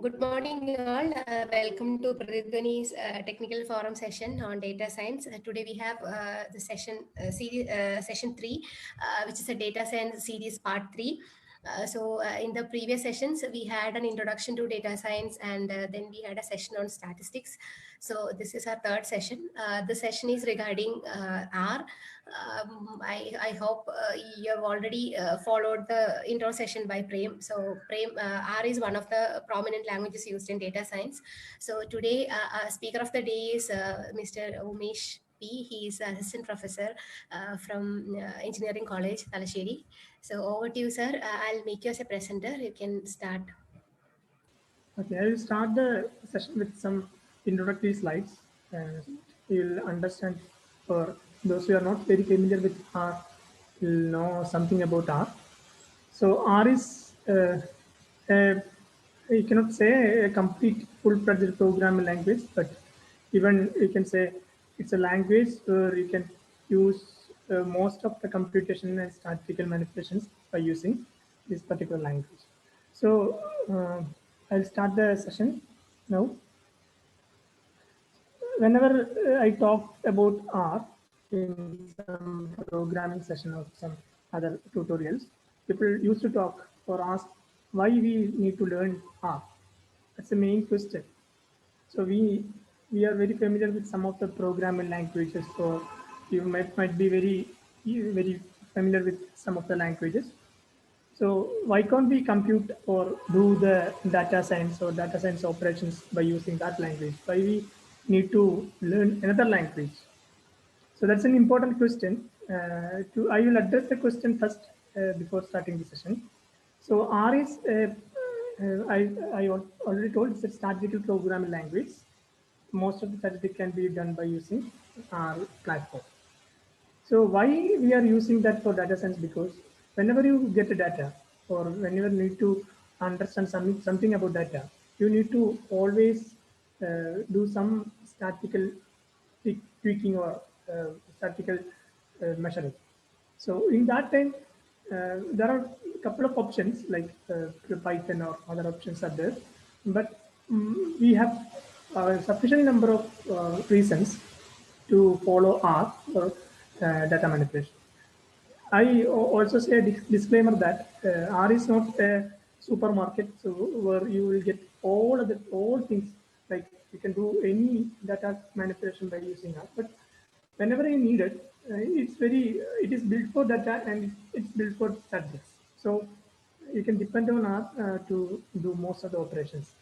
Good morning, all. Welcome to Pradipdhani's technical forum session on data science. Today we have the session 3, which is a data science series part 3. In the previous sessions, we had an introduction to data science, and then we had a session on statistics. So this is our third session. The session is regarding R. I hope you have already followed the intro session by Prem. So Prem, R is one of the prominent languages used in data science. So today, speaker of the day is Mr. Umesh P. He is assistant professor from Engineering College, Talasheri. So over to you, sir. I'll make you as a presenter. You can start. Okay, I will start the session with some introductory slides. You'll understand, for those who are not very familiar with R, you'll know something about R. So R is, you cannot say a complete full-fledged programming language, but even you can say it's a language where you can use most of the computation and statistical manipulations by using this particular language. So I'll start the session now. Whenever I talk about R in some programming session or some other tutorials, people used to talk or ask why we need to learn R. That's the main question. So we are very familiar with some of the programming languages. So you might be very familiar with some of the languages. So why can't we compute or do the data science or data science operations by using that language? Why we need to learn another language? So that's an important question. I will address the question first before starting the session. So R is, I already told, it's a statistical programming language. Most of the statistics can be done by using R platform. So why we are using that for data science? Because whenever you get a data or whenever you need to understand something about data, you need to always do some statistical tweaking or statistical measuring. So in that time, there are a couple of options like Python or other options are there, but we have a sufficient number of reasons to follow R for data manipulation. I also say a disclaimer that R is not a supermarket, so where you will get all things, like you can do any data manipulation by using R. But whenever you need it, it is built for data and it's built for statistics. So you can depend on R to do most of the operations.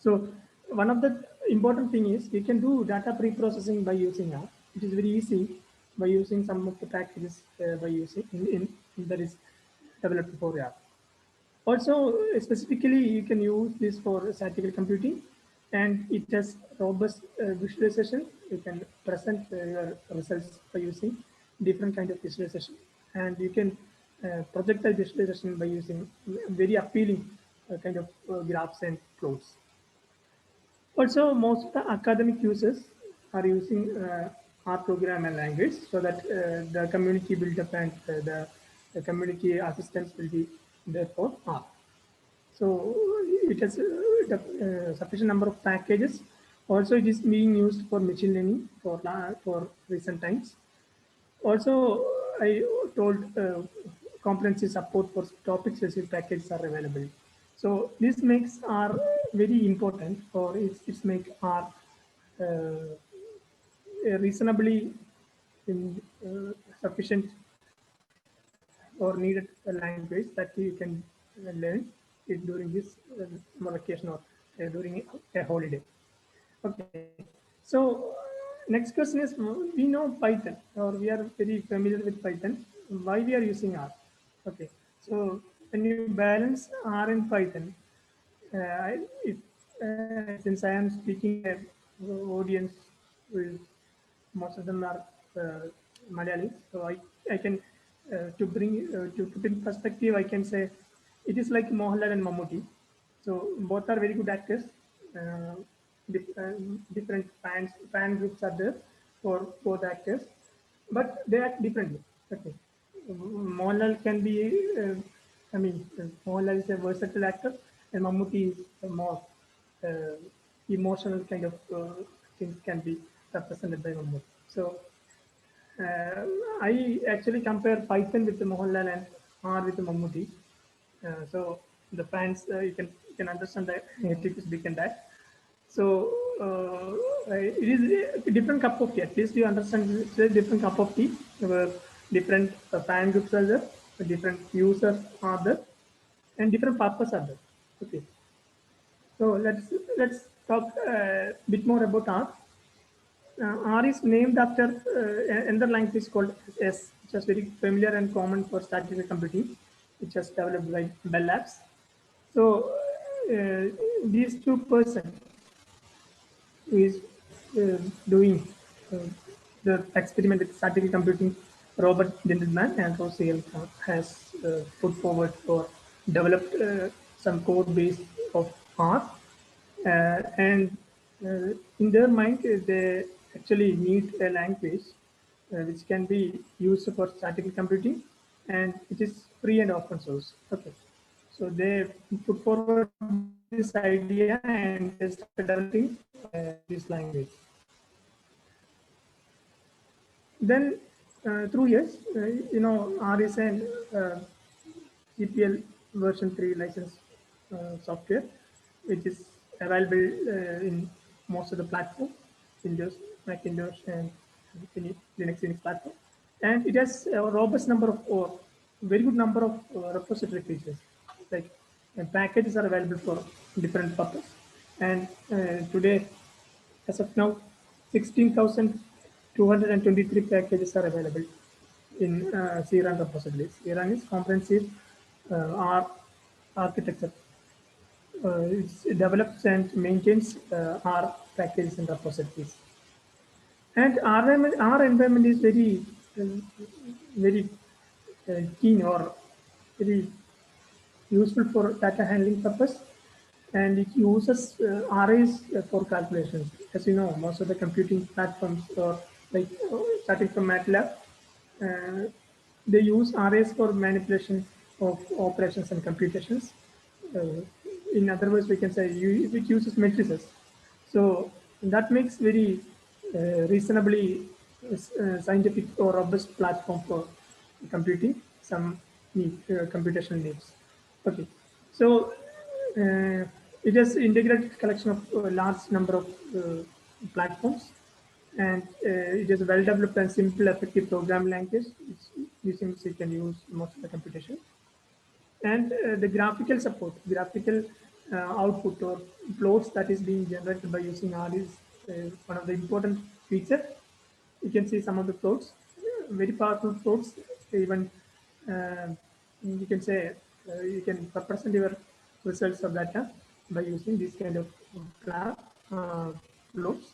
So one of the important thing is you can do data pre-processing by using R. It is very easy by using some of the packages by using that is developed for R. Also, specifically, you can use this for statistical computing, and it has robust visualization. You can present your results by using different kind of visualization, and you can project the visualization by using very appealing kind of graphs and plots. Also, most of the academic users are using R programming language so that the community build-up and the community assistance will be there for R. So it has sufficient number of packages. Also, it is being used for machine learning for recent times. Also, I told comprehensive support for topic-specific packages are available. So this makes R very important, or it's make R reasonably sufficient or needed a language that you can learn it during this summer vacation or during a holiday. Okay, so next question is, we know Python, or we are very familiar with Python. Why we are using R? Okay, so when you balance R and Python, since I am speaking a audience with most of them are Malayalis, so I can to put in perspective, I can say it is like Mohanlal and Mammootty. So both are very good actors. Uh, different fan groups are there for both actors, but they act differently. Okay, Mohanlal can be, Mohanlal is a versatile actor, and Mammootty is more emotional kind of things can be represented by Mammootty. So uh, I actually compare Python with the Mohanlal and R with the Mammootty. So the fans you can understand that it is big and that. So it is a different cup of tea. At least you understand it's a different cup of tea. Where different fan groups are there, different users are there, and different purposes are there. Okay. So let's talk a bit more about R. R is named after another language called S, which is very familiar and common for statistical computing, which was developed by Bell Labs. So these two persons who is doing uh, the experiment with statistical computing, Robert Gentleman and Rosiel has put forward or developed some code base of R. And in their mind, they actually need a language which can be used for statistical computing, and it is free and open source. Okay, so they put forward this idea and they started developing this language. Then through years, R is an GPL version 3 license software, which is available in most of the platforms, Windows, Macintosh, and any Linux platform. And it has a robust number of, or very good number of repository features. Like packages are available for different purposes. And today, as of now, 16,223 packages are available in CRAN repositories. CRAN is comprehensive R architecture. It develops and maintains R packages and repositories. And R environment is very keen or very useful for data handling purpose, and it uses arrays for calculations. As you know, most of the computing platforms, or like starting from MATLAB, uh, they use arrays for manipulation of operations and computations. Uh, in other words, we can say it uses matrices. So that makes very reasonably scientific or robust platform for computing some computational needs. Okay, so it is integrated collection of large number of platforms, and it is a well developed and simple, effective programming language. Using which you can use most of the computation, and the graphical support, graphical output or plots that is being generated by using R is one of the important feature. You can see some of the plots, very powerful plots. Even you can say you can represent your results of data by using this kind of graph plots.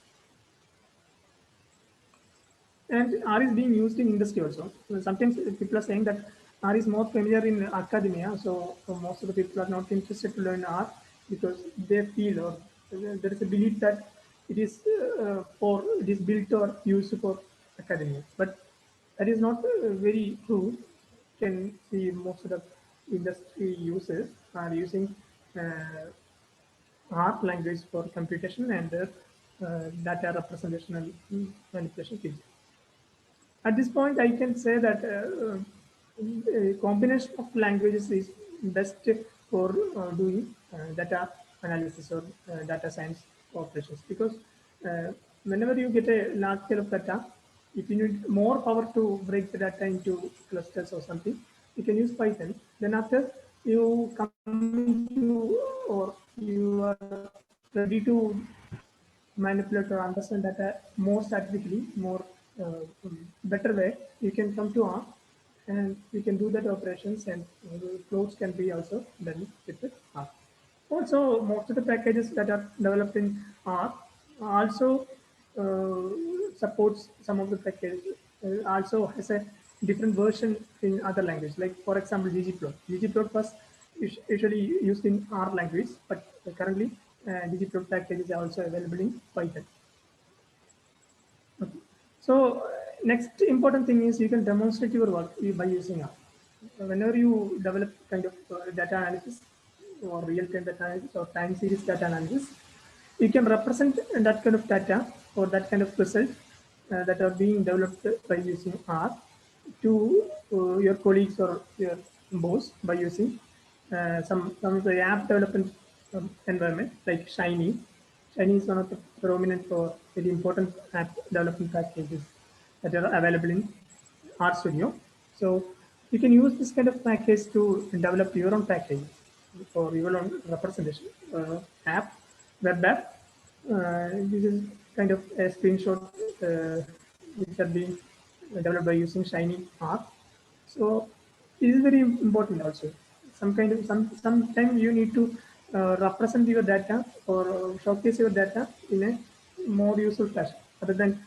And R is being used in industry also. Sometimes people are saying that R is more familiar in academia, so most of the people are not interested to learn R because they feel, or there is a belief that it is built or used for academia. But that is not very true. You can see most of the industry users are using R language for computation and data representation and manipulation features. At this point, I can say that a combination of languages is best for doing data analysis or data science operations, because whenever you get a large scale of data, if you need more power to break the data into clusters or something, you can use Python. Then after you come into, or you are ready to manipulate or understand data more statistically, more better way, you can come to R and you can do that operations, and floats can be also done with R. Also, most of the packages that are developed in R also supports some of the packages. Also has a different version in other language. Like for example, ggplot. Ggplot was usually used in R language, but currently ggplot package is also available in Python. Okay. So next important thing is you can demonstrate your work by using R. Whenever you develop kind of data analysis, or real-time data analysis or time series data analysis, you can represent that kind of data or that kind of result that are being developed by using R to your colleagues or your boss by using some of the app development environment like Shiny. Shiny is one of the prominent or very important app development packages that are available in RStudio. So you can use this kind of package to develop your own package for your own representation app, web app. This is kind of a screenshot which are being developed by using Shiny R. So this is very important also. Sometimes you need to represent your data or showcase your data in a more useful fashion. Other than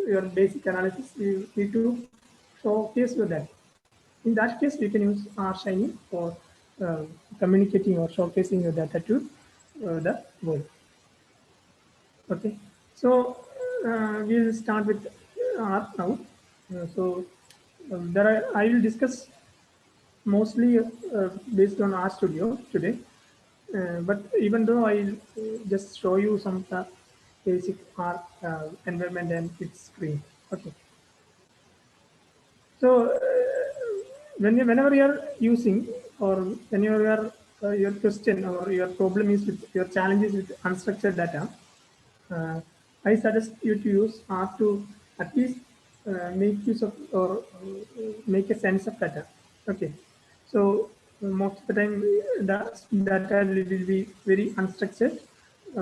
your basic analysis, you need to showcase your data. In that case, you can use R Shiny for communicating or showcasing your data to the world. Okay, so we will start with R now. I will discuss mostly based on RStudio today. But even though I'll just show you some basic R environment and its screen. Okay. So whenever you are using or whenever you are, your question or your problem is with your challenges with unstructured data, I suggest you to use R to at least make use of or make a sense of data. Okay, so most of the time the data will be very unstructured.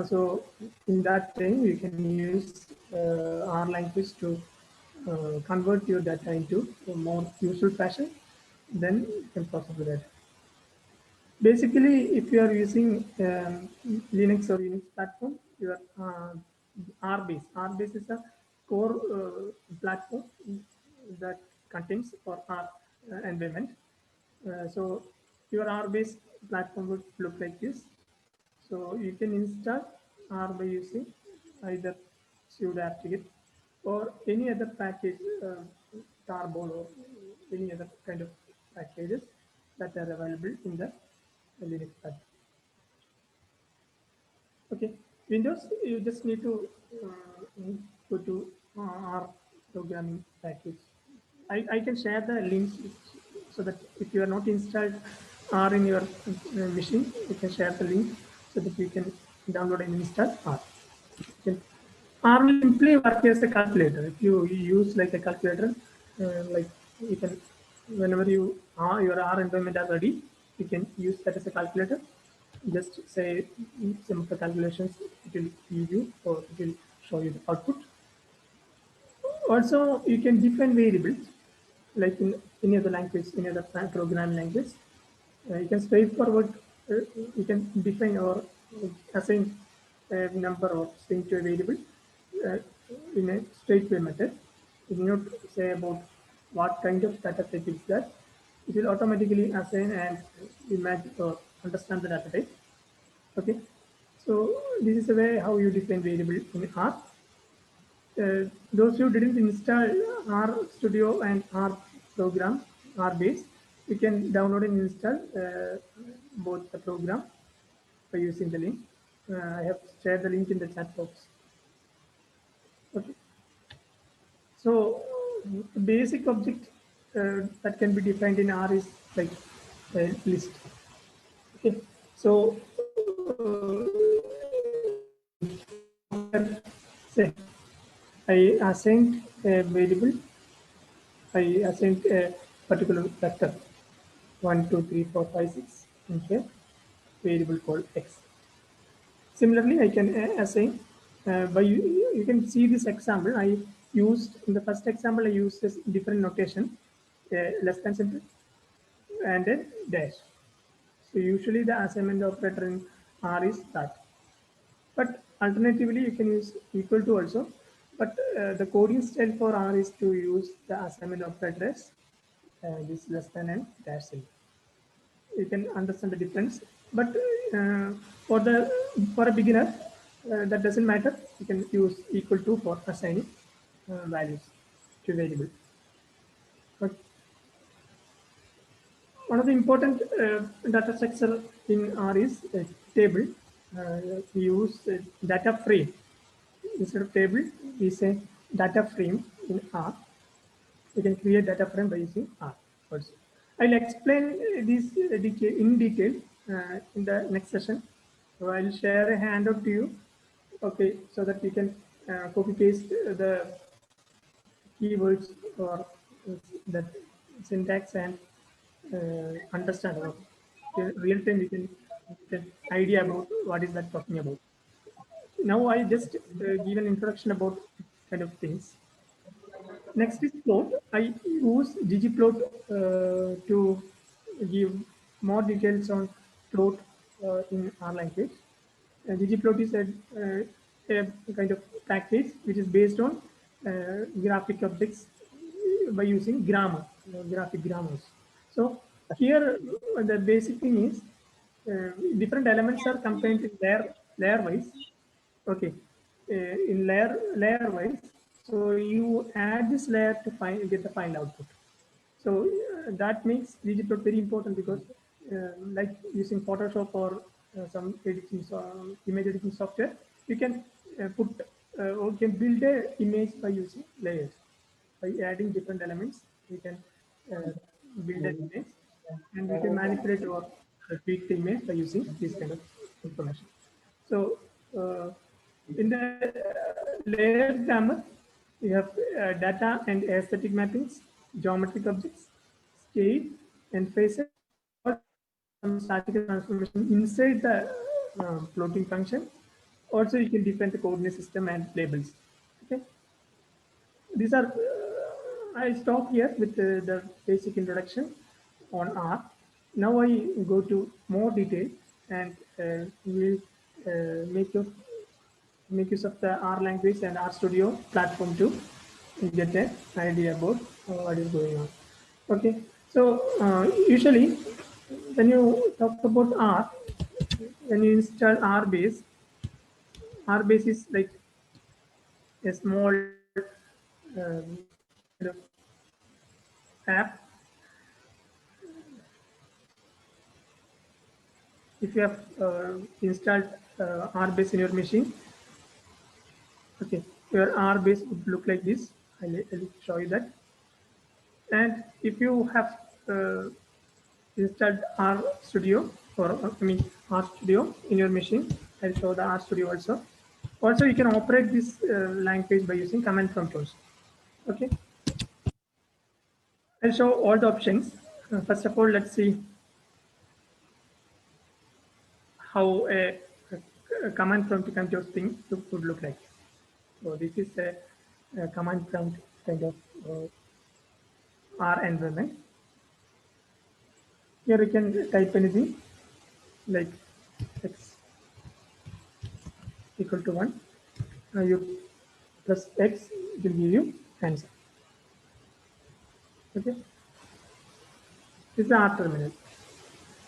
So in that time you can use R language to convert your data into a more useful fashion. Then you can process the data. Basically, if you are using Linux or Unix platform, your RBase. RBase is a core platform that contains for R environment. So your RBase platform would look like this. So you can install R by using either sudo apt-get or any other package, Tarball or any other kind of packages that are available in the Linux platform. Okay, Windows, you just need to go to our programming package. I can share the links so that if you are not installed R in your machine, you can share the link so that you can download and install R. Okay. R will simply work as a calculator. If you use like a calculator, like you can, whenever your R environment are ready, you can use that as a calculator. Just say some of the calculations, it will give you or it will show you the output. Also, you can define variables like in any other language, any other programming language. You can straightforward, you can define or assign a number or string to a variable uh, in a straightforward method. You do not say about what kind of data type is that. It will automatically assign and imagine or understand the data type. Okay, so this is the way how you define variable in R. Those who didn't install R Studio and R program, R base, you can download and install both the program by using the link. I have shared the link in the chat box. Okay. So the basic object that can be defined in R is like a list. Okay. So say I assigned a variable, I assigned a particular vector 1, 2, 3, 4, 5, 6 in here, variable called x. Similarly, I can assign by you can see this example. I used in the first example, I used this different notation, less than symbol and a dash. So usually the assignment operator in R is that. But alternatively, you can use equal to also. But the coding style for R is to use the assignment operator as this less than and dash symbol. You can understand the difference. But uh, for a beginner, that doesn't matter. You can use equal to for assigning values to variable. But one of the important data structure in R is a table. We use data frame. Instead of table, we say data frame in R. You can create data frame by using R also. I'll explain this in detail in the next session. So I'll share a handout to you, okay, so that you can copy paste the keywords or the syntax and understand about real time. You can get idea about what is that talking about. Now I just give an introduction about kind of things. Next is plot. I use ggplot to give more details on plot in our language. ggplot is a kind of package which is based on graphic objects by using grammar, graphic grammars. So here the basic thing is different elements are combined in layer wise. Okay, in layer wise. So you add this layer to get the final output. So that makes ggplot very important because like using Photoshop or some editing image editing software, you can put or can build a image by using layers. By adding different elements, you can build an image and you can manipulate or tweak the image by using this kind of information. So in the layer grammar, you have data and aesthetic mappings, geometric objects, scale, and faces, or some statistical transformation inside the floating function. Also, you can define the coordinate system and labels. Okay, these are. I stop here with the basic introduction on R. Now I go to more detail and will make use of the R language and R Studio platform to get an idea about what is going on. Okay, so usually when you talk about R, when you install RBase, RBase is like a small kind of app. If you have installed RBase in your machine, okay, your RBase would look like this. I'll show you that. And if you have installed R Studio or R Studio in your machine, I'll show the R Studio also. Also, you can operate this language by using command prompt also. Okay, I'll show all the options. First of all, let's see how a command prompt kind of thing would look like. So this is a command prompt kind of R environment. Here you can type anything like x equal to 1. Now you press X, it will give you answer. Okay, this is the R terminal.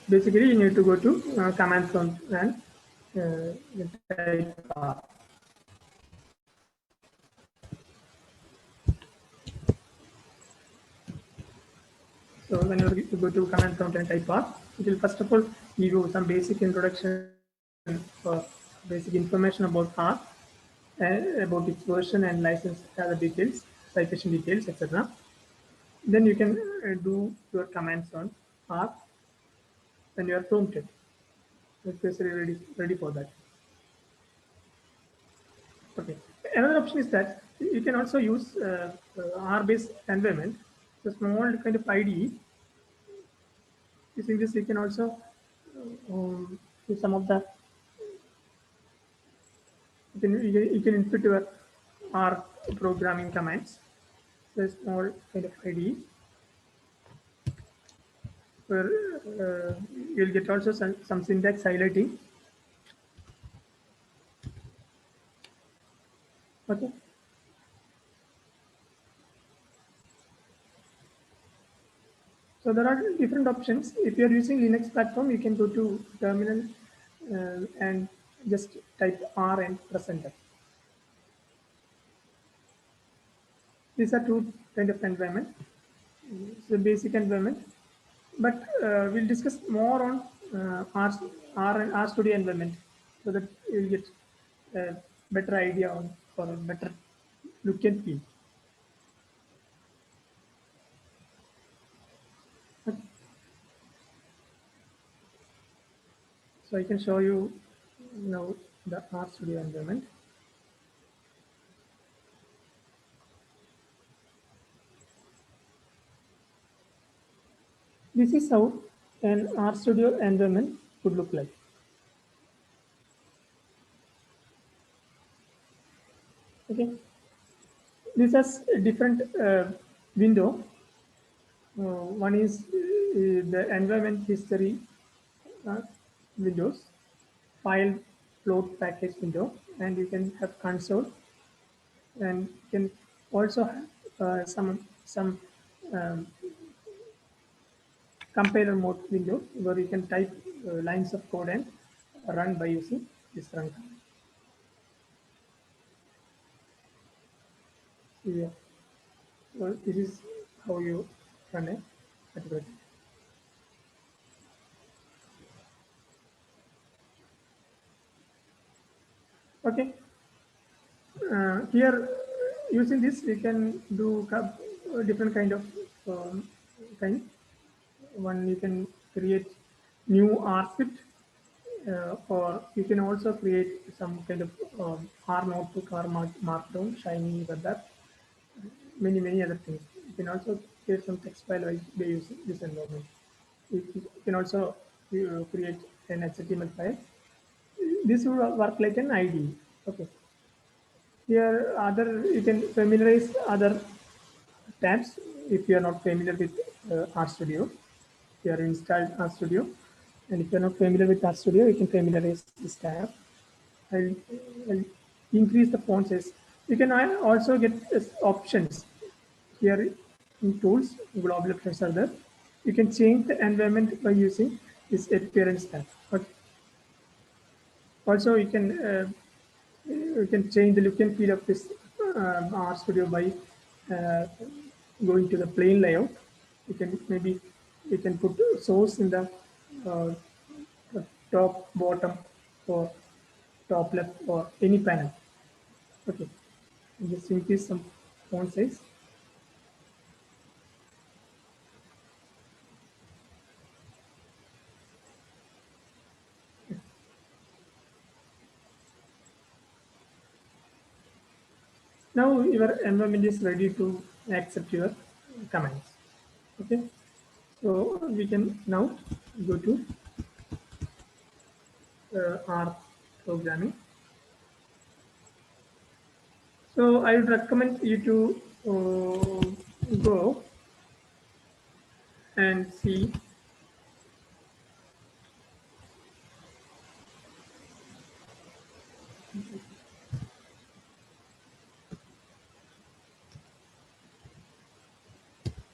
Basically, you need to go to command prompt and type R. So whenever you go to command prompt and type R, it will first of all give you some basic introduction or basic information about R, about its version and license other details, citation details, etc. Then you can do your commands on R when you are prompted. It's basically ready for that. Okay. Another option is that you can also use R-based environment, the small kind of IDE. Using this, you can also use some of the you can input your R programming commands. So a small kind of IDE where you'll get also some syntax highlighting. Okay. So there are different options. If you are using Linux platform, you can go to terminal and just type R and press enter. These are two kind of environment. So basic environment. but we'll discuss more on R Studio environment so that you'll get a better idea on or a better look and feel. Okay. So I can show you now the R Studio environment. This is how an R Studio environment would look like. Okay, this has a different window. One is the environment history uh, windows, file float package window, and you can have console, and you can also have some um, compiler mode window where you can type lines of code and run by using this run command. Yeah. So this is how you run a particular thing. Okay. Here, using this, we can do different kind of kind. One, you can create new R script, or you can also create some kind of R notebook, R markdown, Shiny, web app, many other things. You can also create some text file by using this environment. You can also create an HTML file. This will work like an IDE. Okay. Here, other you can familiarize other tabs if you are not familiar with RStudio. You are installed RStudio, and if you are not familiar with RStudio, you can familiarize this tab. I'll, I'll increase the font size. You can also get options here in tools. Global options are there. You can change the environment by using this appearance tab. Okay. Also, you can change the look and feel of this RStudio by uh, going to the plain layout. You can maybe you can put source in uh, the top, bottom, or top left, or any panel. Okay, just increase some font size. Now your environment is ready to accept your commands. Okay, so we can now go to R programming. So I would recommend you to go and see.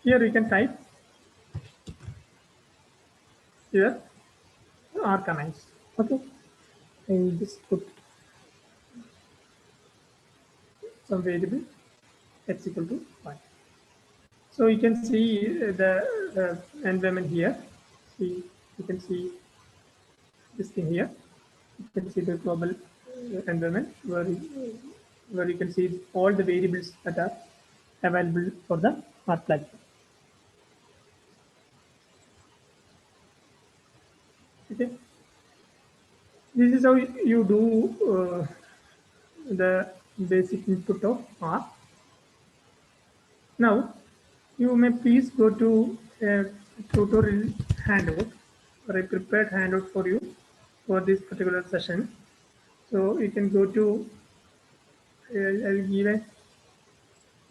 Here you can type here R commands. Okay, and just put some variable x equal to 1. So you can see the environment here. See, you can see this thing here. You can see the global environment where you can see all the variables that are available for the R platform. Okay, this is how you do the basic input of R. Now, you may please go to a tutorial handout or a prepared handout for you for this particular session. So you can go to, I'll give a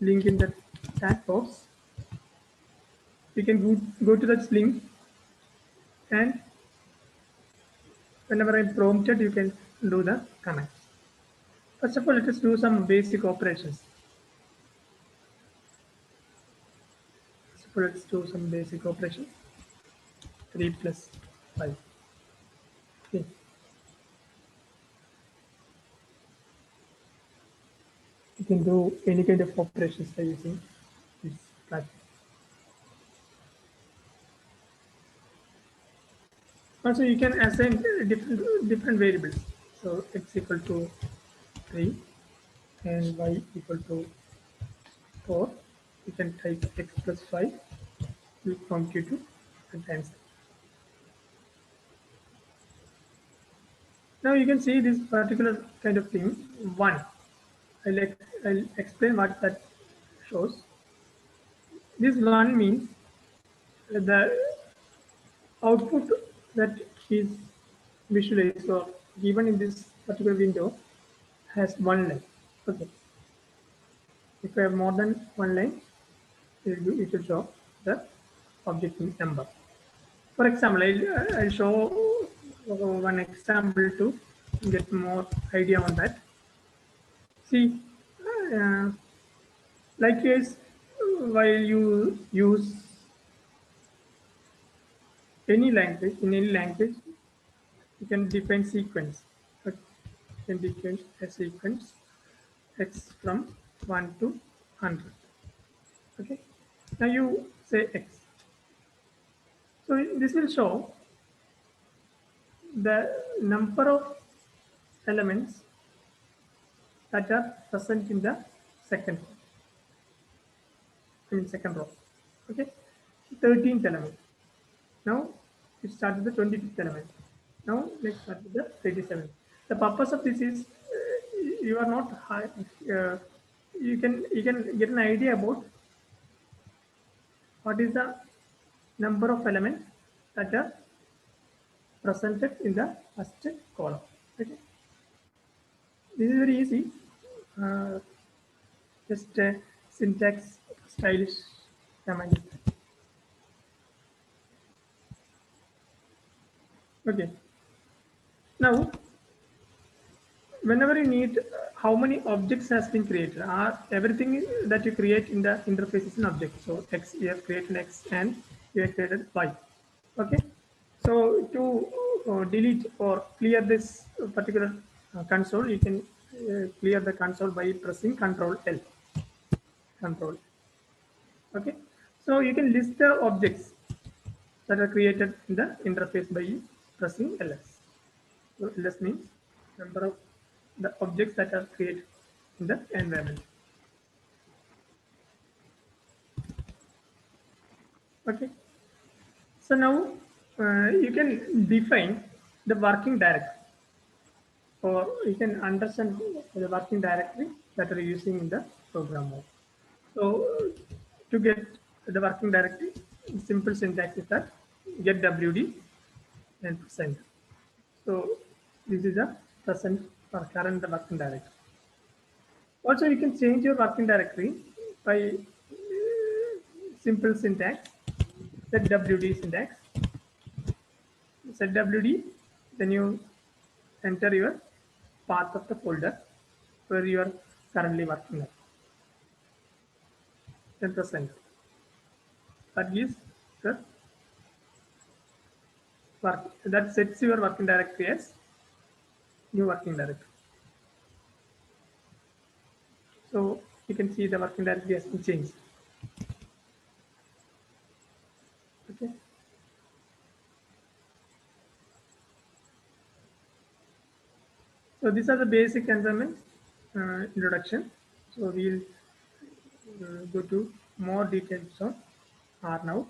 link in the chat box. You can go to that link, and whenever I'm prompted, you can do the commands. First of all, let us do some basic operations. So let's do some basic operations. 3 plus 5. Okay. You can do any kind of operations by using this platform. Also, you can assign different variables. So x equal to 3 and y equal to 4. You can type x plus 5 will prompt you to the answer. Now you can see this particular kind of thing. 1. I'll explain what that shows. This 1 means the output that is visualized or given in this particular window has one line. Okay. If I have more than one line, it will show the object number. For example, I'll show one example to get more idea on that. See, uh, likewise, while you use any language, in any language, you can define sequence. Okay. You can define a sequence x from 1 to 100. Okay. Now you say x. So this will show the number of elements that are present in the second second row. Okay. 13th element. Now it starts with the 25th element. Now let's start with the 37th. The purpose of this is you are not high, you can get an idea about what is the number of elements that are presented in the first column. Okay. This is very easy. Uh, just syntax stylish command. Okay. Now, whenever you need how many objects has been created, everything that you create in the interface is an object. So x, you have created x and you have created y. Okay. So to delete or clear this particular console, you can clear the console by pressing Control L. Control. Okay. So you can list the objects that are created in the interface by pressing ls. So ls means number of the objects that are created in the environment. Okay. So now you can define the working directory, or you can understand the working directory that are using in the program mode. So to get the working directory, simple syntax is that get wd and present. So this is the present or current working directory. Also, you can change your working directory by simple syntax, set wd syntax, set wd, then you enter your path of the folder where you are currently working at. Then present. That gives the work, that sets your working directory as new working directory. So you can see the working directory has been changed. Okay. So these are the basic environment introduction. So we'll go to more details on R now.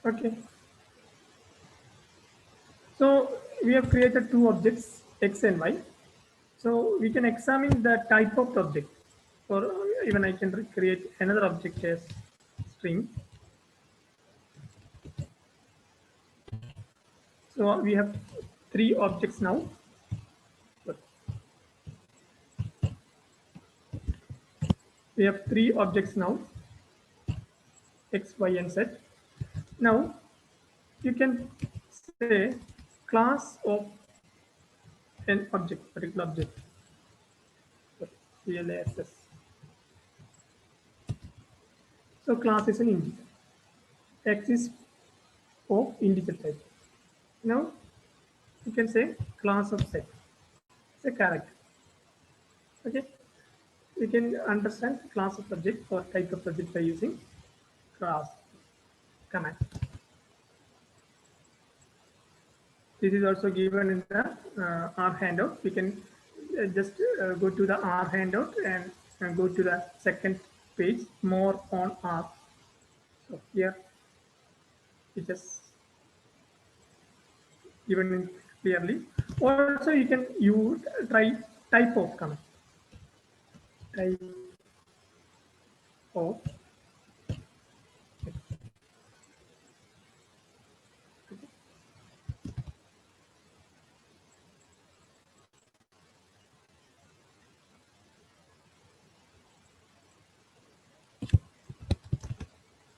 Okay. So we have created two objects, x and y. So we can examine the type of the object, or even I can create another object as string. So we have three objects now. We have three objects now, x, y, and z. Now you can say class of an object, particular object, CLASS. So class is an integer. X is of integer type. Now you can say class of set. It's a character. Okay, we can understand class of object or type of object by using class command. This is also given in the R handout. We can just go to the R handout and go to the second page, more on R. So here it is given in clearly. Also, you can use type of command. Type of.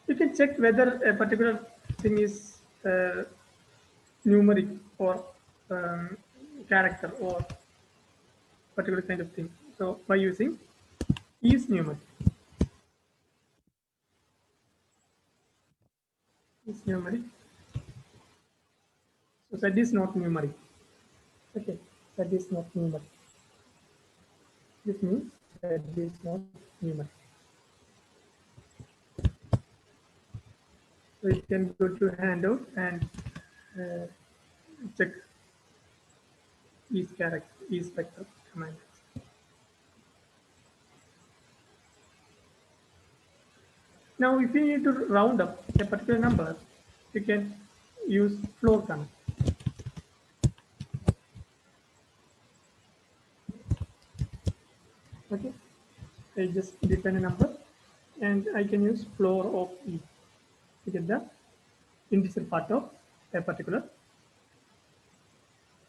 You can check whether a particular thing is numeric or character or particular kind of thing. So by using is numeric. Is numeric. So that is not numeric. Okay, that is not numeric. This means that is not numeric. So you can go to handout and check is character, is vector command. Now, if you need to round up a particular number, you can use floor command. Okay, I just define a number and I can use floor of E to get the integer part of a particular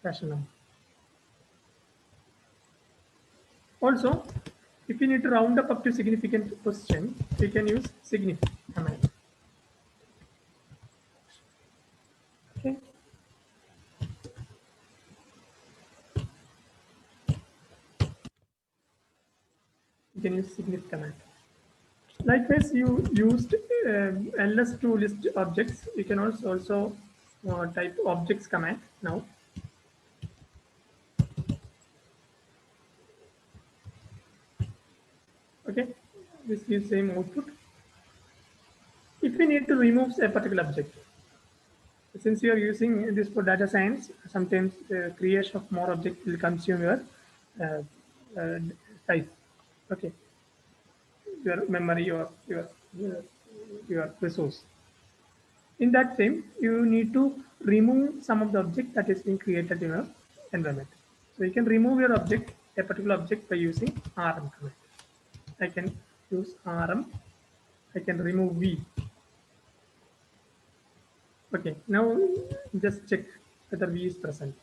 rational number. Also, if you need to round up to significant position, you can use signif command. Okay. You can use signif command. Likewise, you used ls to list objects. You can also type objects command now. Okay, this gives same output. If you need to remove a particular object, since you are using this for data science, sometimes the creation of more objects will consume your size. Okay, your memory or your resource. In that time, you need to remove some of the object that is being created in your environment. So you can remove your object, a particular object, by using rm command. I can use rm. I can remove v. Okay, now just check whether v is present.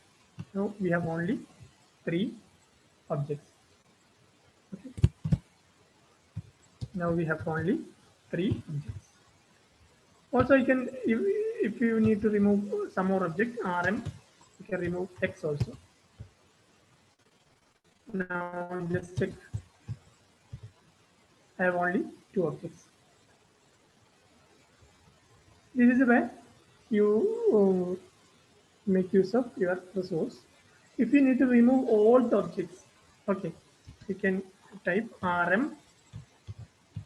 Now we have only 3 objects. Okay. Now we have only 3 objects. Also, you can, if you need to remove some more object, rm, you can remove x also. Now just check. I have only 2 objects. This is the way you make use of your resource. If you need to remove all the objects, okay, you can type rm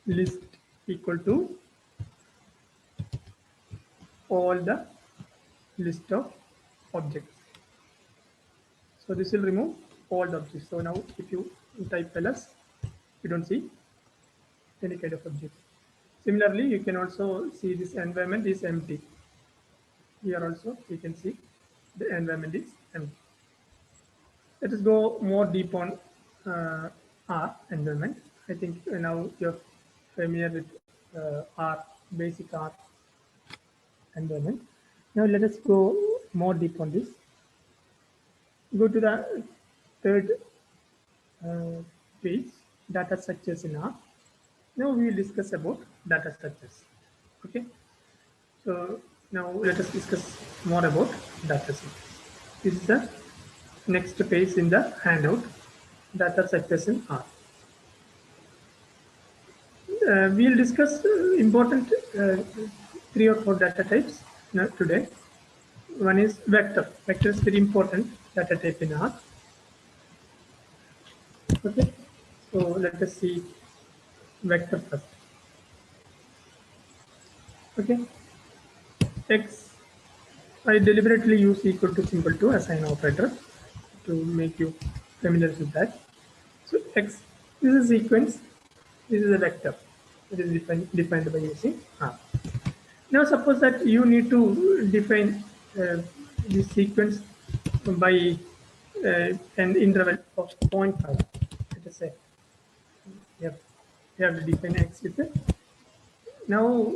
list equal to all the list of objects. So this will remove all the objects. So now if you type ls, you don't see any kind of object. Similarly, you can also see this environment is empty. Here also you can see the environment is empty. Let us go more deep on R environment. I think now you're familiar with R, basic R environment. Now let us go more deep on this. Go to the third page, data structures in R. Now we will discuss about data structures. Okay. So now let us discuss more about data structures. This is the next page in the handout, data structures in R. We will discuss important 3 or 4 data types today. One is vector. Vector is very important data type in R. Okay, so let us see vector first. Okay, x, I deliberately use equal to symbol to assign operator to make you familiar with that. So x, this is a sequence, this is a vector. It is defined by using R. Now suppose that you need to define the sequence by an interval of 0.5. Let us say you have to define x with it. Now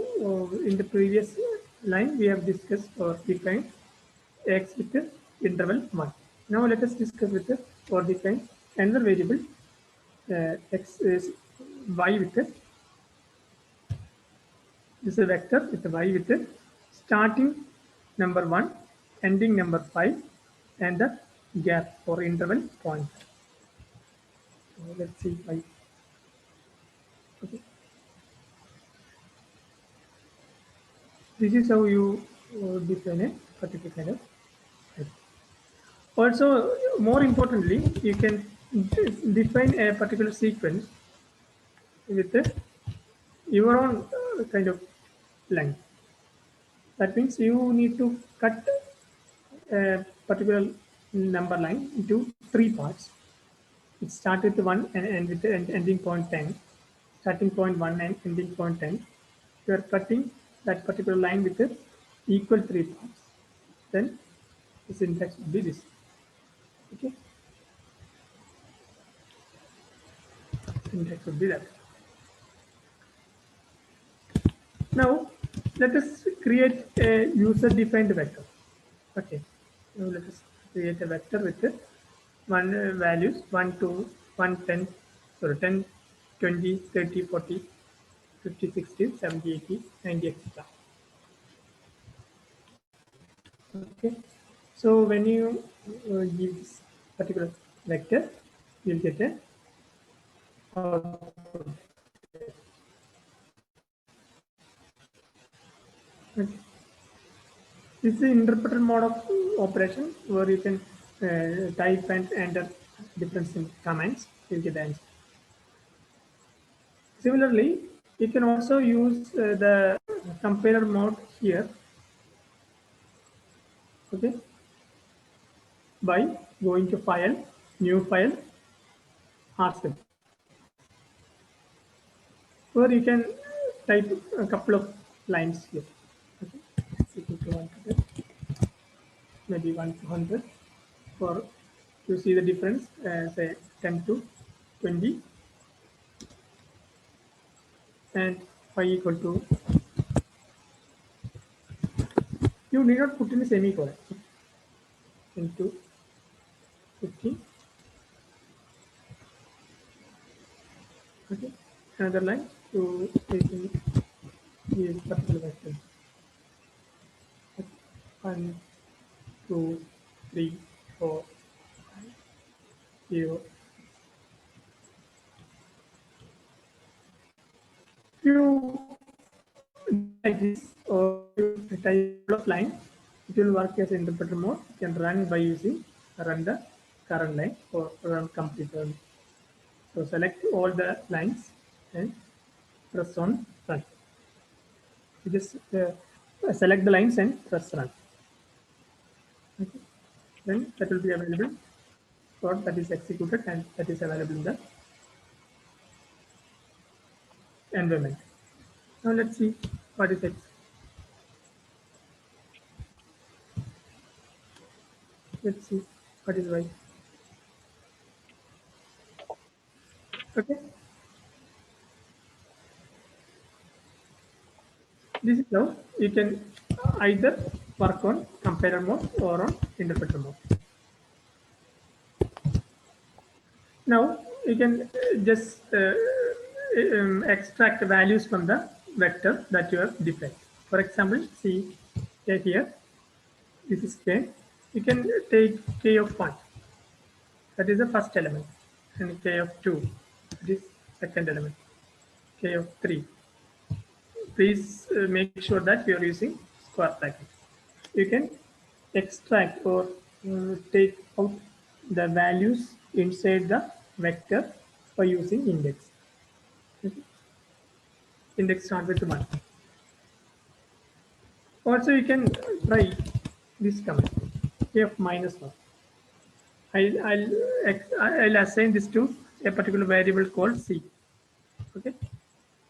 in the previous line we have discussed or defined x with the interval 1. Now let us discuss with the or define another variable x is y with it. This is a vector with the y with it starting number 1, ending number 5, and the gap or interval point. So let's see y. Okay. This is how you define a particular kind of vector. Also, more importantly, you can define a particular sequence with your own kind of length. That means you need to cut a particular number line into 3 parts. It starts with 1 and end with the ending point 10. Starting point 1 and ending point 10. You are cutting that particular line with equal 3 parts. Then the syntax would be this. Okay. Syntax would be that. Now let us create a user-defined vector. Okay. Now let us create a vector with values 1 to 110, sorry 10, 20, 30, 40, 50, 60, 70, 80, 90, etc. Okay. So when you give this particular vector, you'll get a output. Okay. This is the interpreter mode of operation where you can type and enter different commands. You'll get the answer. Similarly, you can also use the compiler mode here. Okay. By going to file, new file, RScript, where you can type a couple of lines here. Okay. It's equal to 100, maybe 1 to 100, for you see the difference, say 10 to 20, and y equal to, you need not put in a semicolon, into 50. Okay. Another line to take in this particular vector. 1, 2, 3, 4, 5, 0. You like this or type of line, it will work as interpreter mode. You can run by using run the current line or run complete run. So select all the lines and press on run. You just select the lines and press run. Okay. Then that will be available for that is executed and that is available in the environment. Now let's see what is X. Let's see what is Y. Okay. This is how you can either work on compiler mode or on interpreter mode. Now you can just extract values from the vector that you have defined. For example, see here, this is k. You can take k of 1, that is the first element, and k of 2, that is second element, k of 3. Please make sure that you are using square bracket. You can extract or take out the values inside the vector by using index. Index start with 1. Also, you can try this command f minus 1. I'll assign this to a particular variable called c. Okay.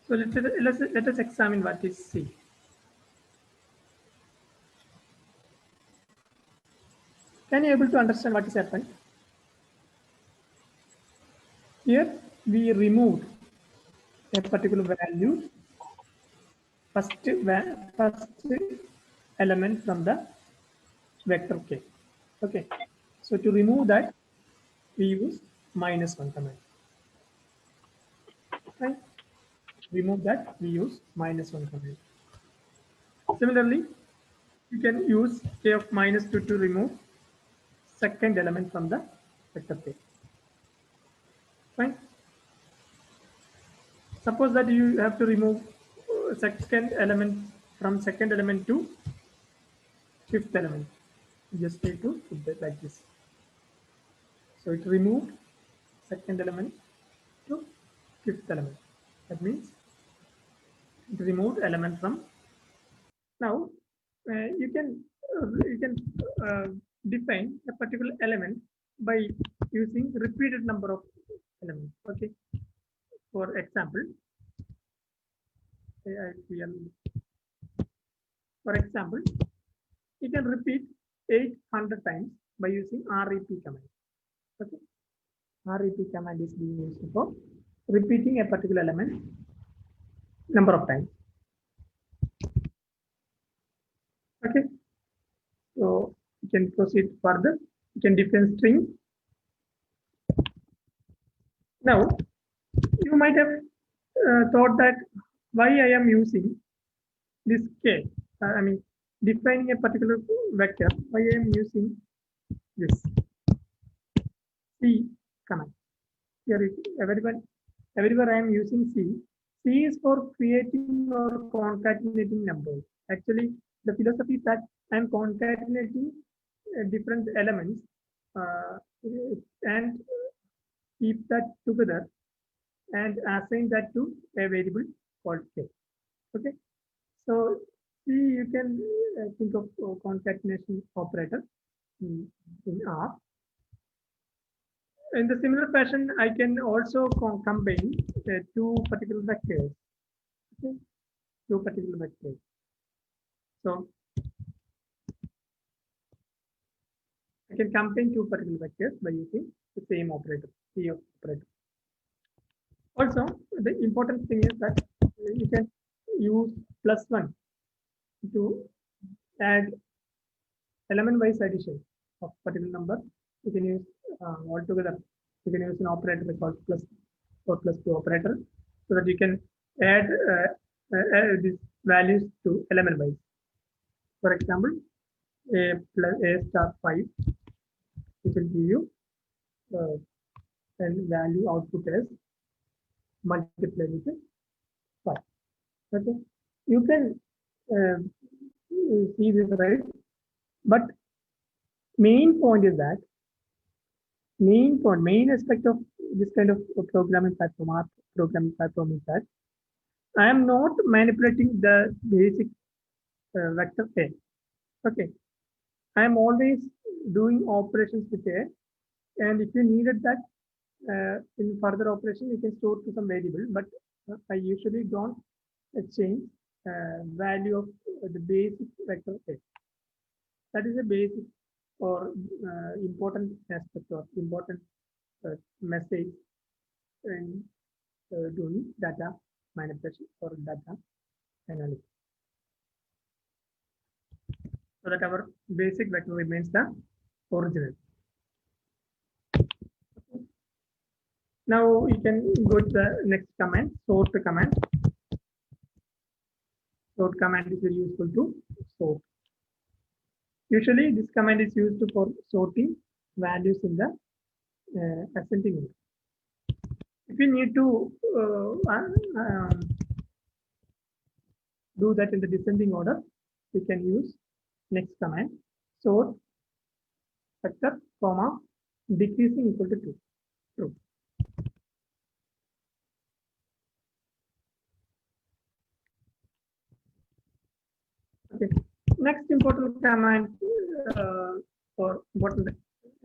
So let us examine what is c. Can you able to understand what is happened? Here we removed a particular value, first element from the vector k. Okay. So to remove that, we use -1 command. Right? Remove that, we use -1 command. Similarly, you can use k of -2 to remove second element from the vector k. Fine. Suppose that you have to remove second element from second element to fifth element. You just need to put that like this. So it removed second element to fifth element. That means it removed element from. Now you can define a particular element by using repeated number of elements. Okay. For example, you can repeat 800 times by using REP command. Okay. REP command is being used for repeating a particular element number of times. Okay. So you can proceed further. You can define string. Now you might have thought that why I am using this k. I mean defining a particular vector. Why I am using this C command. Here everywhere I am using C. C is for creating or concatenating numbers. Actually, the philosophy is that I am concatenating different elements and keep that together and assign that to a variable called k. Okay. So C, you can think of concatenation operator in R. In the similar fashion, I can also combine two particular vectors. Okay? Two particular vectors. So I can combine two particular vectors by using the same operator, C operator. Also, the important thing is that you can use +1 to add element-wise addition of particular number. You can use altogether. You can use an operator called +4+2 operator, so that you can add these values to element-wise. For example, a star 5, it will give you and value output as multiplied with 5. Okay, you can see this, right? But main point is that main aspect of this kind of programming platform is that I am not manipulating the basic vector A. Okay, I am always doing operations with A, and if you needed that in further operation, you can store to some variable, but I usually don't change value of the basic vector A. That is a basic or important aspect or important message in doing data manipulation or data analysis. So that our basic vector remains the original. Now you can go to the next command, sort command. Sort command is very useful to sort. Usually this command is used for sorting values in the ascending order. If you need to do that in the descending order, you can use next command, sort vector comma decreasing equal to true. Okay. Next important command or important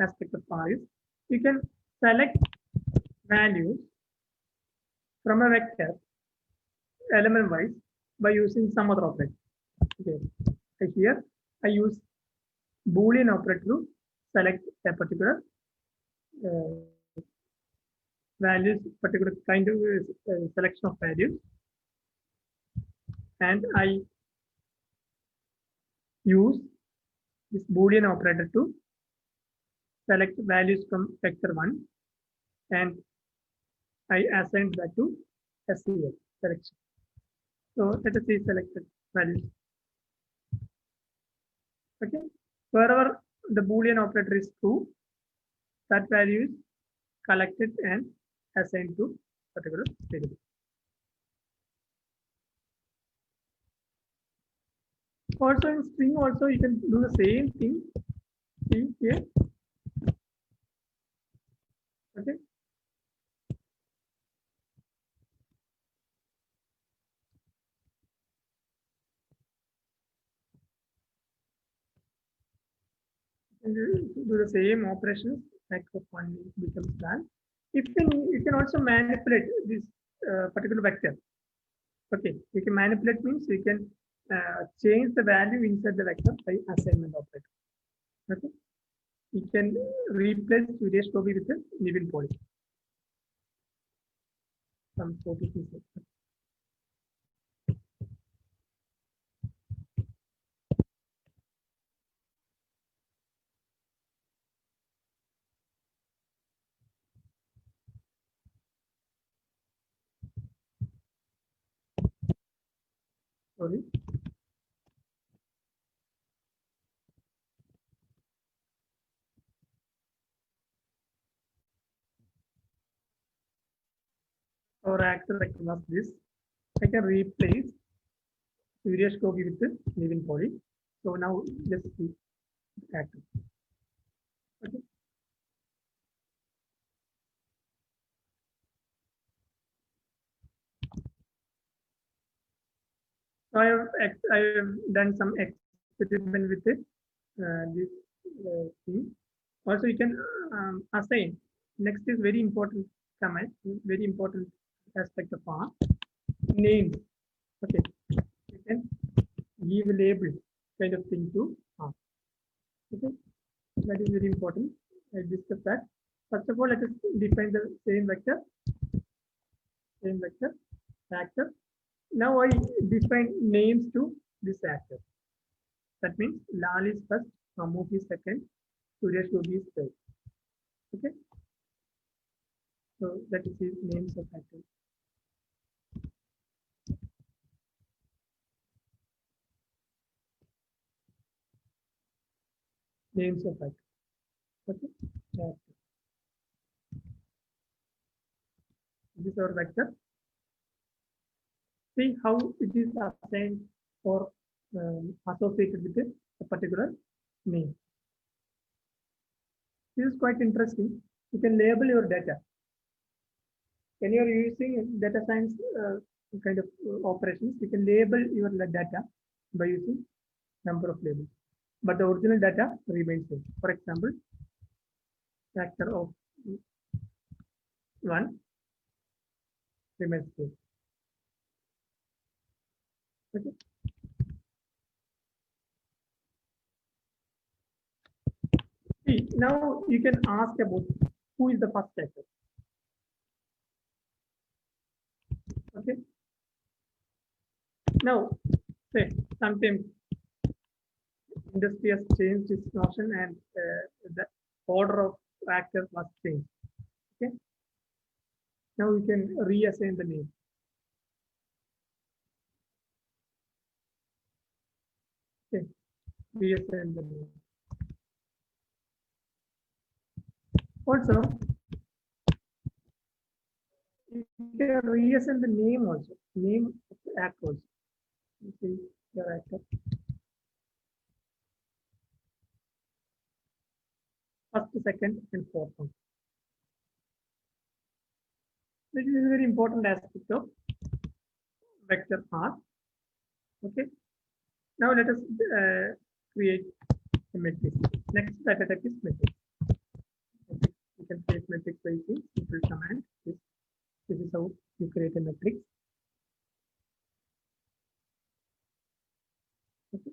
aspect of R is you can select values from a vector element wise by using some other operator. Okay. So here I use Boolean operator to select a particular values, particular kind of selection of values, and I use this Boolean operator to select values from vector 1 and I assign that to SCL selection. So let us see selected values. Okay. Wherever the Boolean operator is true, that value is collected and assigned to particular variable. Also in string also you can do the same thing. See here. Okay. And do the same operations like one becomes null. If you can also manipulate this particular vector. Okay, you can manipulate means you can change the value inside the vector by assignment operator. Okay, you can replace Suresh Gopi with a Nivin Poly. Some pieces. Sorry. Our actor vector was this. I can replace Suresh Gopi with the Nivin Poly. So now let's see the actor. Okay. So I have done some experiment with it. This thing. Also, you can assign. Next is very important command, very important aspect of R. Names. Okay, you can give a label kind of thing to R. Okay, that is very important. I discussed that. First of all, let us define the same vector, actor. Now I define names to this actor. That means Lal is first, Mammook is second, Suresh Gopi is third. Okay. So that is his names of actors. Names of actors. Okay. This is our vector. See how it is assigned or associated with a particular name. This is quite interesting. You can label your data. When you are using data science kind of operations, you can label your data by using number of labels. But the original data remains same. For example, factor of 1 remains same. Okay. See, now you can ask about who is the first actor. Okay. Now, say sometimes industry has changed its notion and the order of actors was changed. Okay. Now we can reassign the name. Okay. Reassign the name. Also, you can reassign the name also. Name of the actor also. You see your actor. First, second, and fourth one. This is a very important aspect of vector R. Okay. Now let us create a matrix. Next data type is matrix. You can create matrix by using simple command. This is how you create a matrix. Okay.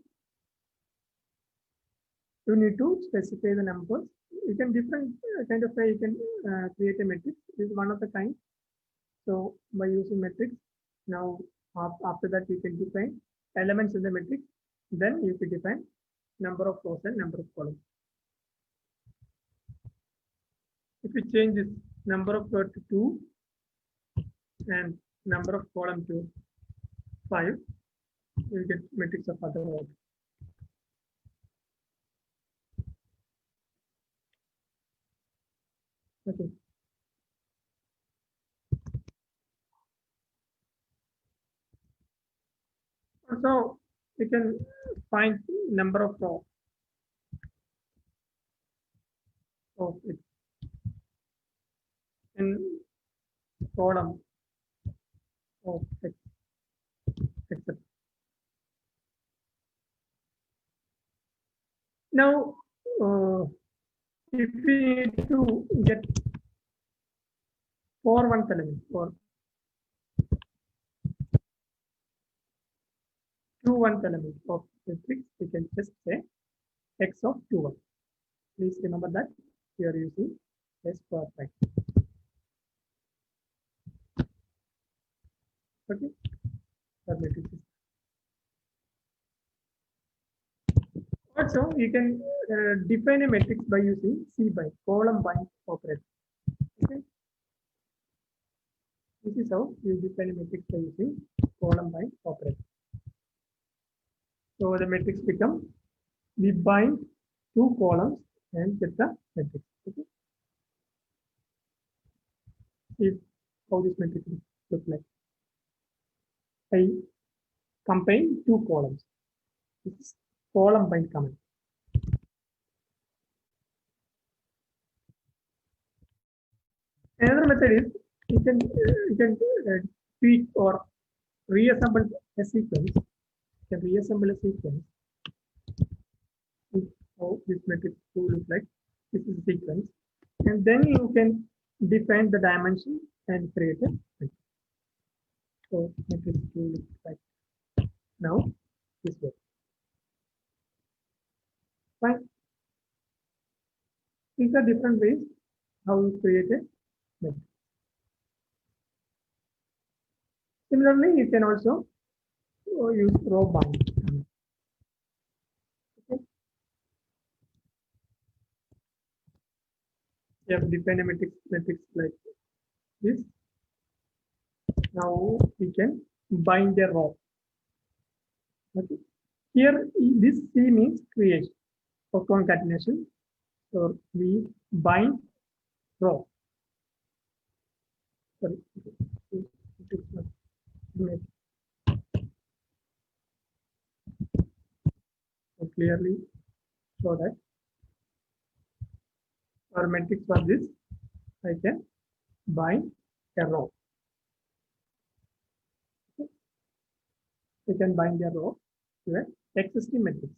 You need to specify the numbers. You can different kind of way you can create a matrix. This is one of the kind. So by using matrix, now after that you can define elements in the matrix. Then you can define number of rows and number of columns. If we change this number of rows to 2 and number of column to 5, you will get matrix of other order. Okay. Also, you can find number of rows. So it's in column of X, etc. Now, if we need to get 4 1th element or 2 1th element of matrix, we can just say X of 2 1. Please remember that we are using S for X. Okay, that matrix is. Also, you can define a matrix by using C by column bind operator. Okay, this is how you define a matrix by using column bind operator. So the matrix become, we bind 2 columns and get the matrix. Okay, see how this matrix looks like. I combine 2 columns. This is column bind command. Another method is you can tweak or reassemble a sequence. You can reassemble a sequence. How this matrix will look like. This is a sequence, and then you can define the dimension and create a matrix. So matrix will look like now this way. Fine. These are different ways how you create a matrix. Similarly, you can also use row bind. Okay. You have defined a matrix like this. Now we can bind a row. Okay. Here, this C means creation or concatenation. So we bind row. Sorry. So clearly show that our matrix for this, I can bind a row. Okay. We can bind a row to an existing matrix.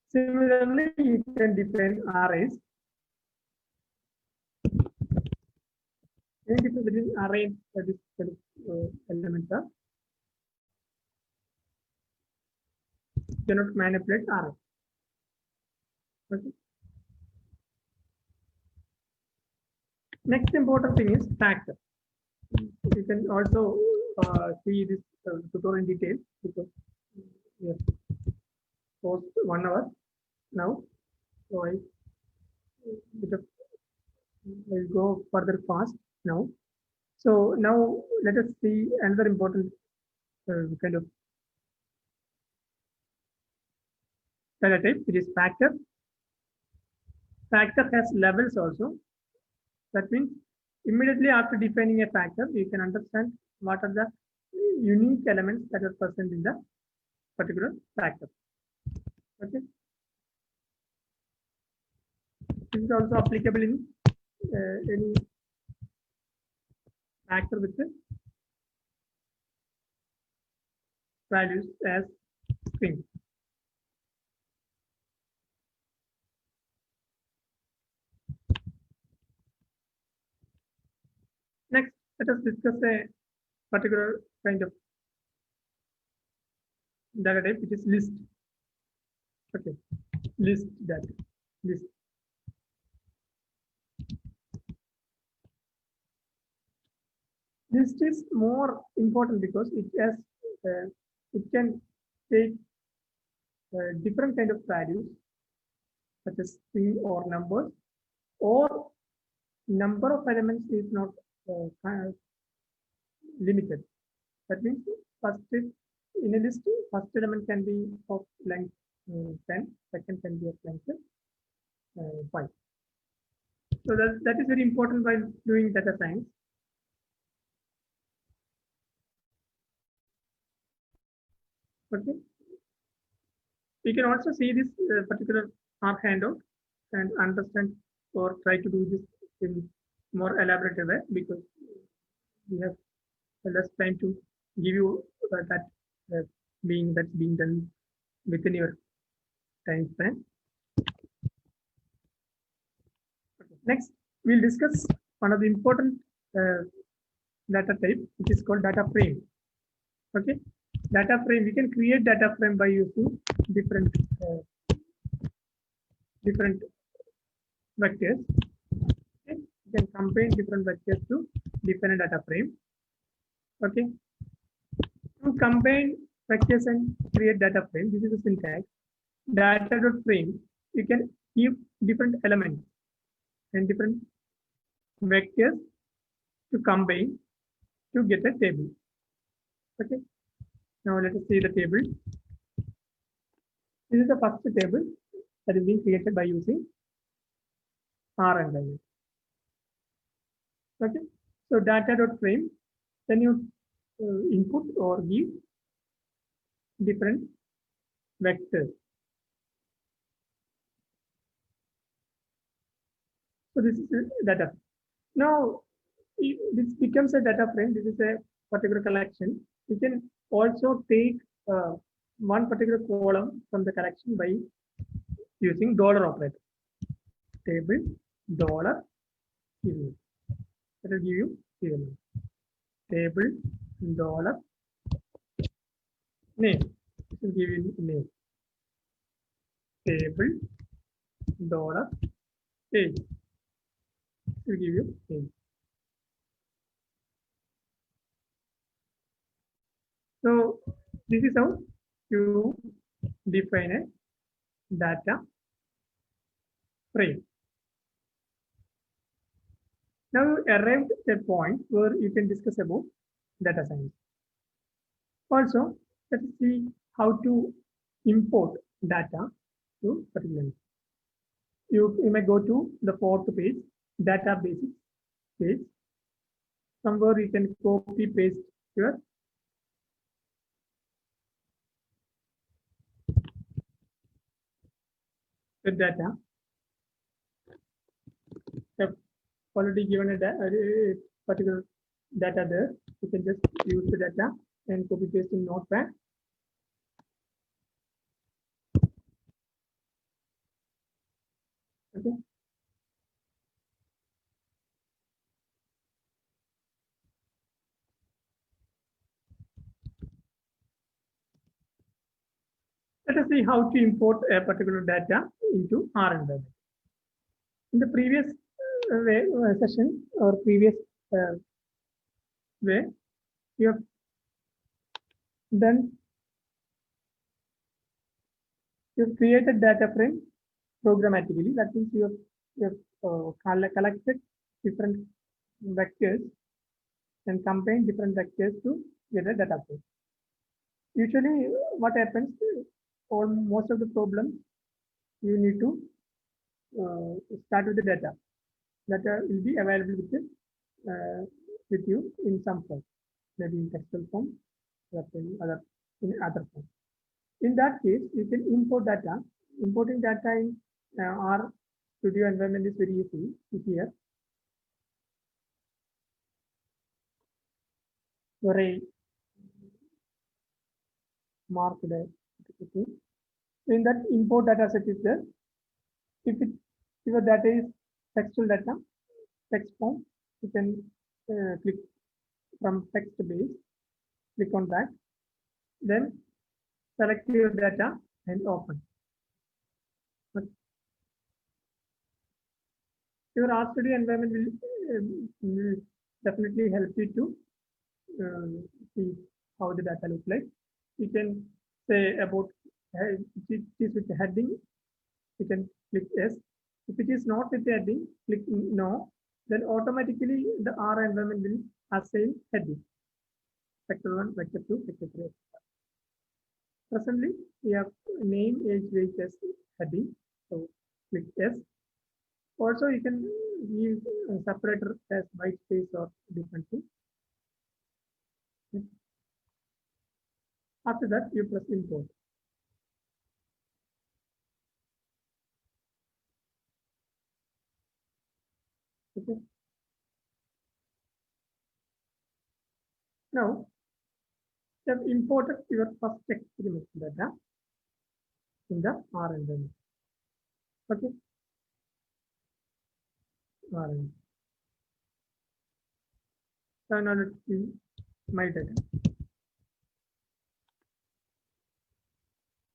Similarly, you can define arrays. Any difference between array and this elements are, you cannot manipulate array. Okay. Next important thing is factor. You can also see this tutorial in detail because we have post 1 hour now. So I will go further fast now. So now let us see another important kind of data type, which is factor. Factor has levels also. That means immediately after defining a factor, you can understand what are the unique elements that are present in the particular factor. Okay. This is also applicable in any factor with the values as string. Next, let us discuss a particular kind of data type, which is list. Okay, list data. List. List is more important because it can take different kind of values such as string or numbers, or number of elements is not limited. That means in a list, first element can be of length 10, second can be of length 5. So that is very important while doing data science. Okay. We can also see this particular R handout and understand or try to do this in more elaborate way, because we have less time to give you that's being done within your time span. Okay. Next, we'll discuss one of the important data type, which is called data frame. Okay, data frame. We can create data frame by using different vectors. Okay? You can combine different vectors to define a data frame. Okay, to combine vectors and create data frame, this is the syntax. Data.frame, you can give different elements and different vectors to combine to get a table. Okay, now let us see the table. This is the first table that is being created by using R environment. Okay, so data.frame, then you input or give different vectors. So this is a data. Now, if this becomes a data frame. This is a particular collection. You can also take one particular column from the collection by using dollar operator. Table dollar event. That will give you event. Table dollar name. This will give you name. Table dollar age. This will give you age. So this is how you define a data frame. Now you arrived at a point where you can discuss about data science. Also, let's see how to import data to particular. You may go to the fourth page, data basics page. Somewhere you can copy paste your data. I've already given a particular data there. You can just use the data and copy paste in Notepad. Okay. Let us see how to import a particular data into R environment. In the previous session or previous way, you have created data frame programmatically. That means you have collected different vectors and combined different vectors to get a data frame. Usually, what happens for most of the problems, you need to start with the data. Data will be available with you in some form, maybe in textual form, or in other form. In that case, you can import data. Importing data in R Studio environment is very easy here. array marked. In that import data set is there. If your data is textual data, text form, you can click from text base, click on that, then select your data and open. But your RStudio environment will definitely help you to see how the data looks like. You can say about it is with the heading, you can click yes. If it is not with the heading, click no. Then automatically the R environment will assign heading. Vector 1, vector 2, vector 3. Presently, we have name, age, weight as heading. So click yes. Also, you can use a separator as white space or different thing. After that, you press import. Okay. Now, you have imported your first experiment data in the R environment. Okay. R environment. So now let's see my data.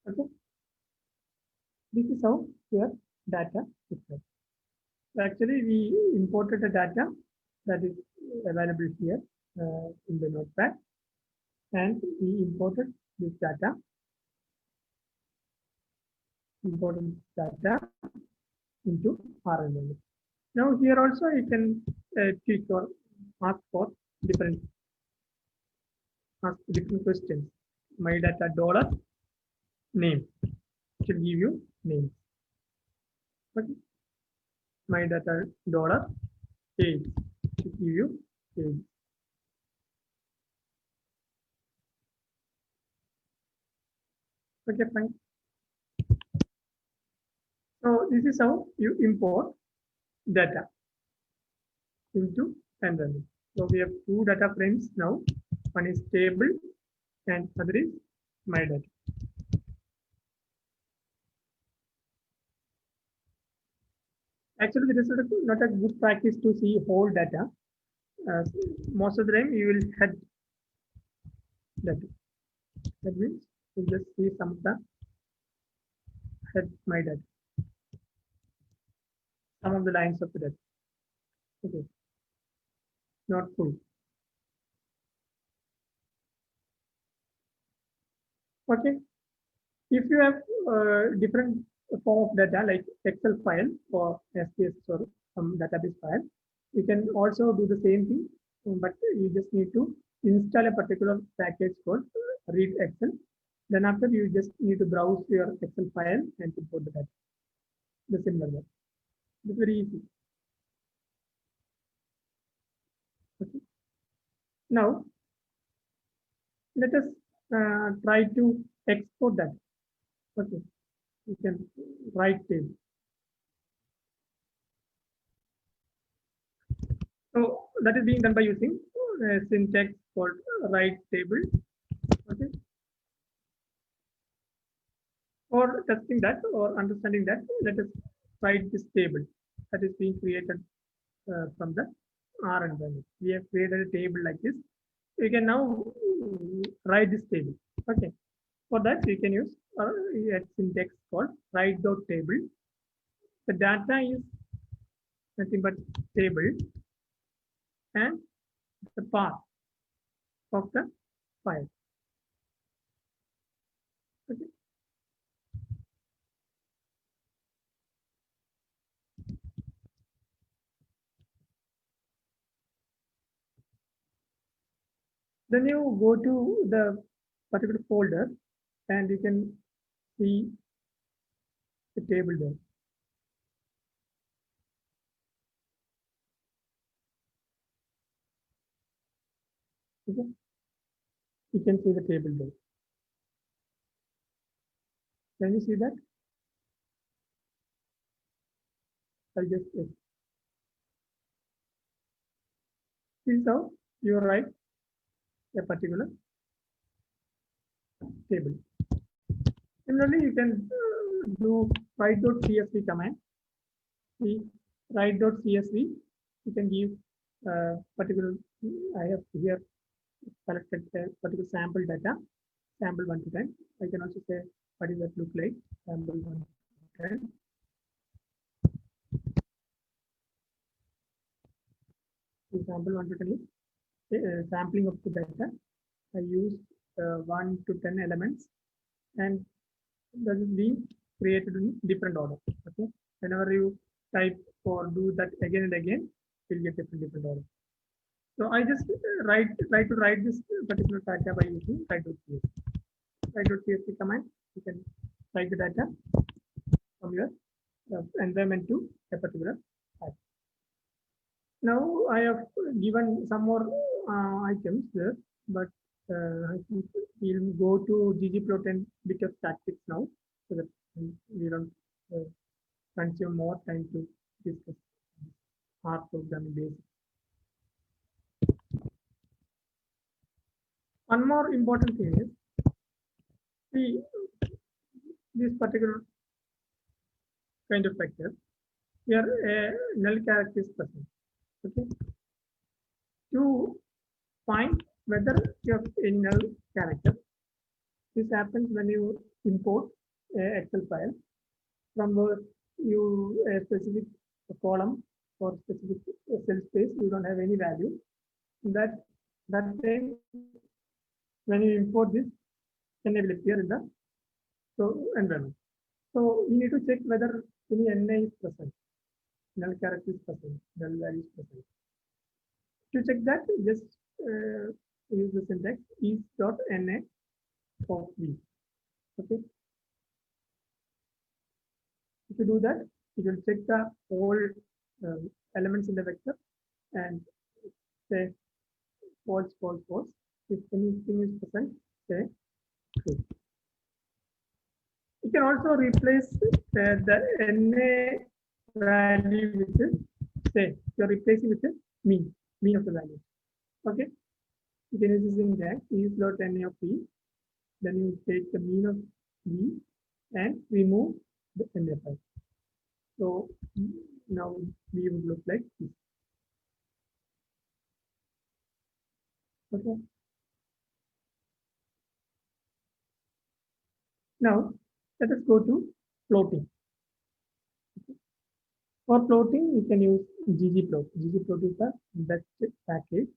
Okay. This is how your data is like. So actually, we imported the data that is available here in the notepad, and we imported this data. Imported data into R environment. Now here also you can tweak or ask for different questions. My data dollar name should give you names. Okay. My data dollar age should give you age. Okay, fine. So this is how you import data into environment. So we have two data frames now. One is table and other is my data. Actually, this is not a good practice to see whole data. Most of the time, you will head data. That means you just see some of the head my data, some of the lines of the data. Okay, not full. Okay, if you have different form of data like Excel file or SPSS or some database file, you can also do the same thing, but you just need to install a particular package called read Excel. Then after you just need to browse your Excel file and import the data. The similar way. It's very easy. Okay. Now let us try to export that. Okay, you can write table. So that is being done by using syntax called write table. Okay. For testing that or understanding that, let us write this table that is being created from the R environment. We have created a table like this. We can now write this table. Okay. For that, we can use a syntax called write.table. The data is nothing but table and the path of the file. Okay. Then you go to the particular folder and you can see the table there. Okay. You can see the table there. Can you see that? I'll just yes. This is how you write a particular table. Similarly, you can do write.csv command. The write.csv, you can give particular. I have here selected a particular sample data, sample 1 to 10. I can also say what does that look like, sample 1 to 10. Sample 1 to 10 is sampling of the data. I use 1 to 10 elements, and that is being created in different order. Okay, whenever you type or do that again and again, you'll get different order. So I just try to write this particular data by using write.csv. Write.csv command. You can write the data from your environment to a particular type. Now I have given some more items there, but I think we'll go to ggplot and bit of tactics now, so that we don't consume more time to discuss R programming basics. One more important thing is, see, this particular kind of vector, here a null character is present. Okay, to find whether you have a null character, this happens when you import a Excel file from where you a specific column or specific cell space, you don't have any value. That time, when you import this, then it will appear in the environment. So we need to check whether any NA is present, null character is present, null value is present. To check that, just use the syntax is.na of v. Okay. If you do that, you will check the all elements in the vector and say false, false, false. If anything is present, say true. You can also replace the NA value with, say, you're replacing with the mean of the value. Okay. You can use this in that is.na of v. Then you take the mean of v and remove the NA file. So now v would look like this. Okay. Now let us go to plotting. For plotting, you can use ggplot. Ggplot is the best package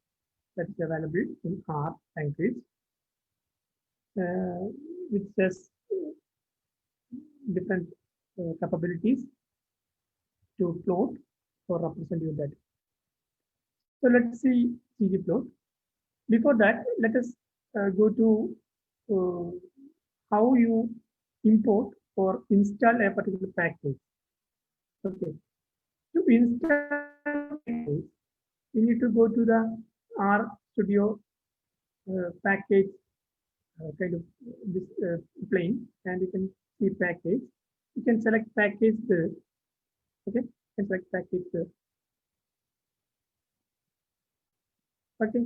that is available in R language, which has different capabilities to plot or represent your data. So let's see ggplot. Before that, let us go to how you import or install a particular package. Okay. To install package, you need to go to the R Studio package kind of this plane, and you can see package. You can select package there. Okay, you can select package there. Okay,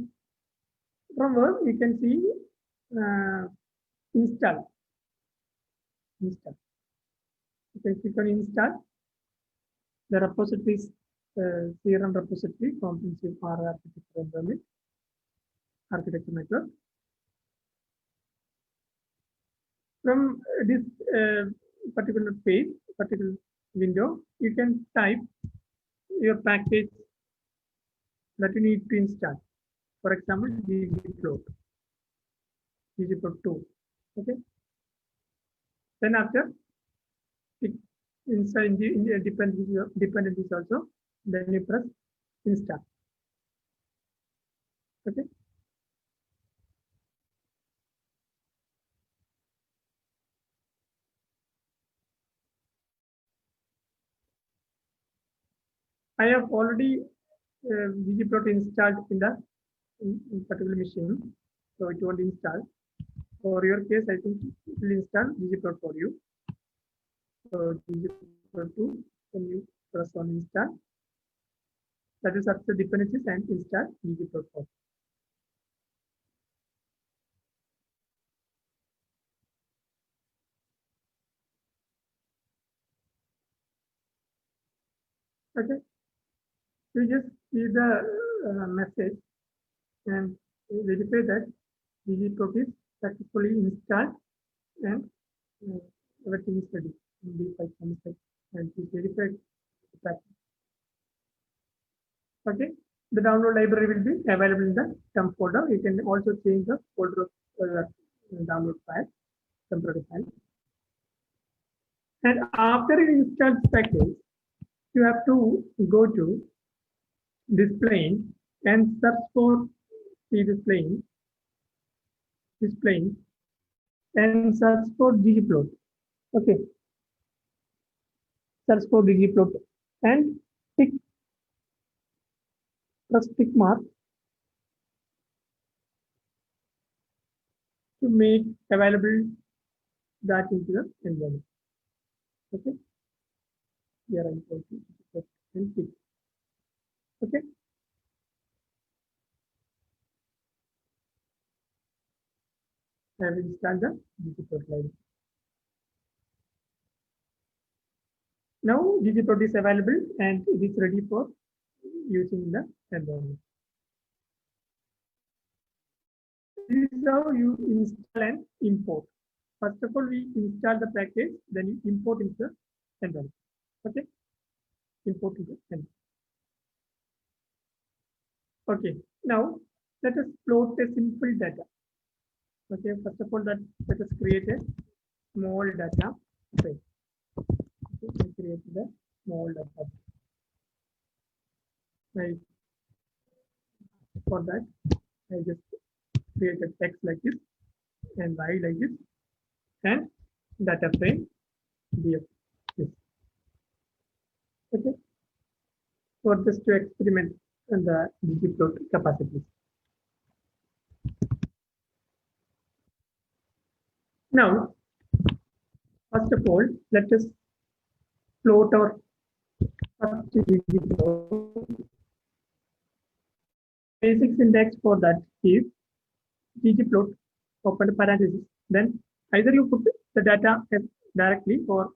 from where you can see install. You can click on install. The repositories, CRM repository, comprehensive R architecture environment, architecture method. From this particular page, particular window, you can type your package that you need to install. For example, ggplot 2. Okay. Then after, inside the dependencies also, then you press install. Okay. I have already ggplot installed in the particular machine, so it won't install. For your case, I think it will install ggplot for you. So ggplot 2, then you press on install. That is after dependencies and install ggplot 4. Okay, we just see the message and verify that ggplot is successfully installed and uh, everything is ready. And we verify that. Okay, the download library will be available in the temp folder. You can also change the folder of download file, temporary file. And after you install the package, you have to go to this plane and search for this plane, and search for ggplot. Okay, search for ggplot and tick, press tick mark to make available that into the environment. Okay, here I'm going to and tick. Okay, I will install the ggplot library. Now ggplot is available and it is ready for using the environment. This is how you install and import. First of all, we install the package, then you import into the environment. Okay, import into the environment. Okay, now let us plot a simple data. Okay, first of all, let us create a small data frame. Okay, I create the small data. Right. For that, I just create a text like this and Y like this and data frame df this. Okay, for this to experiment on the ggplot capacities. Now, first of all, let us plot our first ggplot. Basic syntax for that is ggplot open parenthesis. Then either you put the data as directly or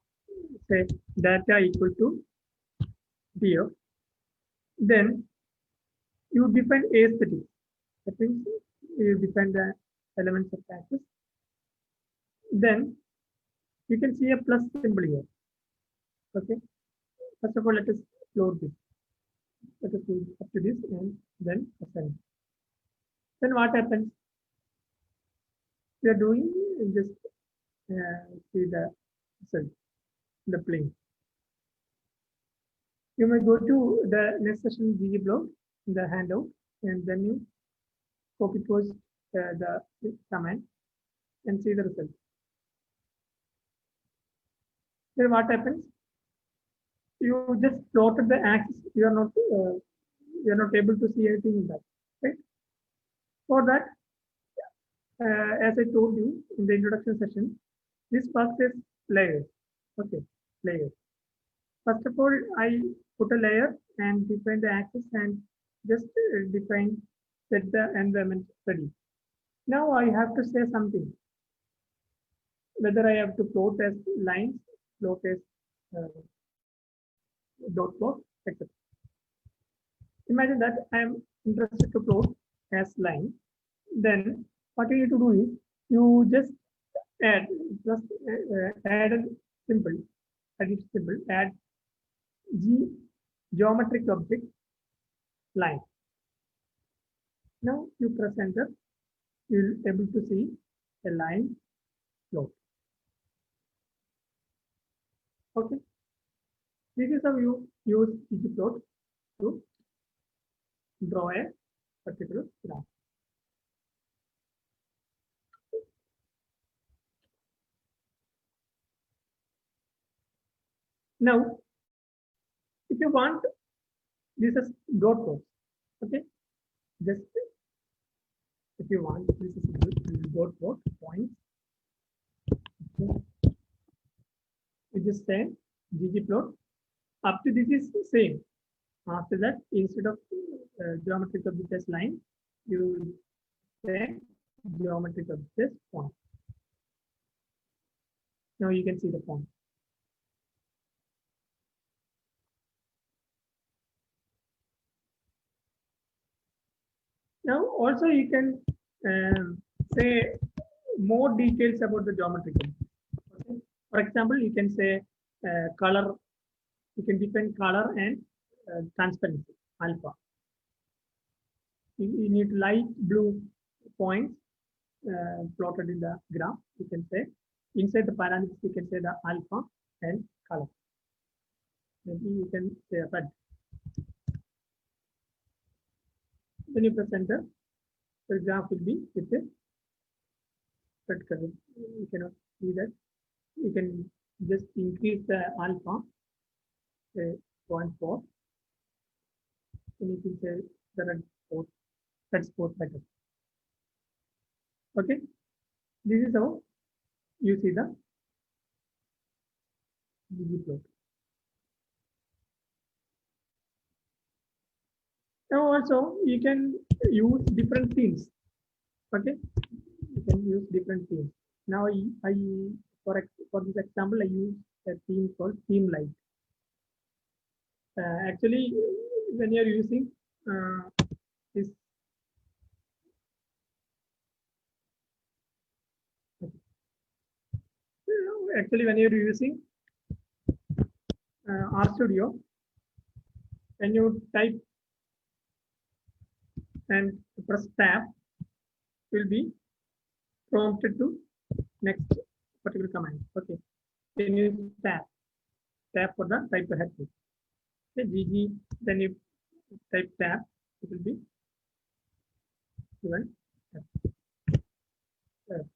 say data equal to df. Then you define aesthetic. That means you define the elements of access. Then you can see a plus symbol here. Okay. First of all, let us load this. Let us do up to this and then assign. Then what happens? We are doing just see the result, the plane. You may go to the next session ggplot, the handout, and then you copy post the command and see the result. Then what happens? You just plotted the axis. You are not able to see anything in that. Right? For that, as I told you in the introduction session, this first is layers. Okay, layers. First of all, I put a layer and define the axis and just define set the environment ready. Now I have to say something. Whether I have to plot as lines, plot as dot plot, etc. Imagine that I am interested to plot as line. Then what you need to do is you just add add a symbol, additional symbol, add geometric object line. Now you press enter, you'll be able to see a line plot. Okay, this is how you use ggplot to draw a particular graph. Now, if you want, this is dot plots. Okay, just if you want, this is dot plot points. Okay. You just say ggplot. Up to this is the same. After that, instead of geometric object as line, you say geometric object as point. Now you can see the point. Now also you can say more details about the geometry. Okay. For example, you can say color. You can define color and transparency alpha. You need light blue points plotted in the graph. You can say inside the parameters. You can say the alpha and color. Maybe you can say red. Then you press enter. The graph will be with a red color. You cannot see that. You can just increase the alpha, say 0.4. Then you can say the red spot better. Okay, this is how you see the ggplot. Now also you can use different themes. Okay, you can use different themes. Now I for this example I use a theme called theme light. Actually, when you are using this, actually when you are using RStudio, when you type and press tab, will be prompted to next particular command. Okay, then you tab for the type ahead. Okay, GG, then you type tab, it will be given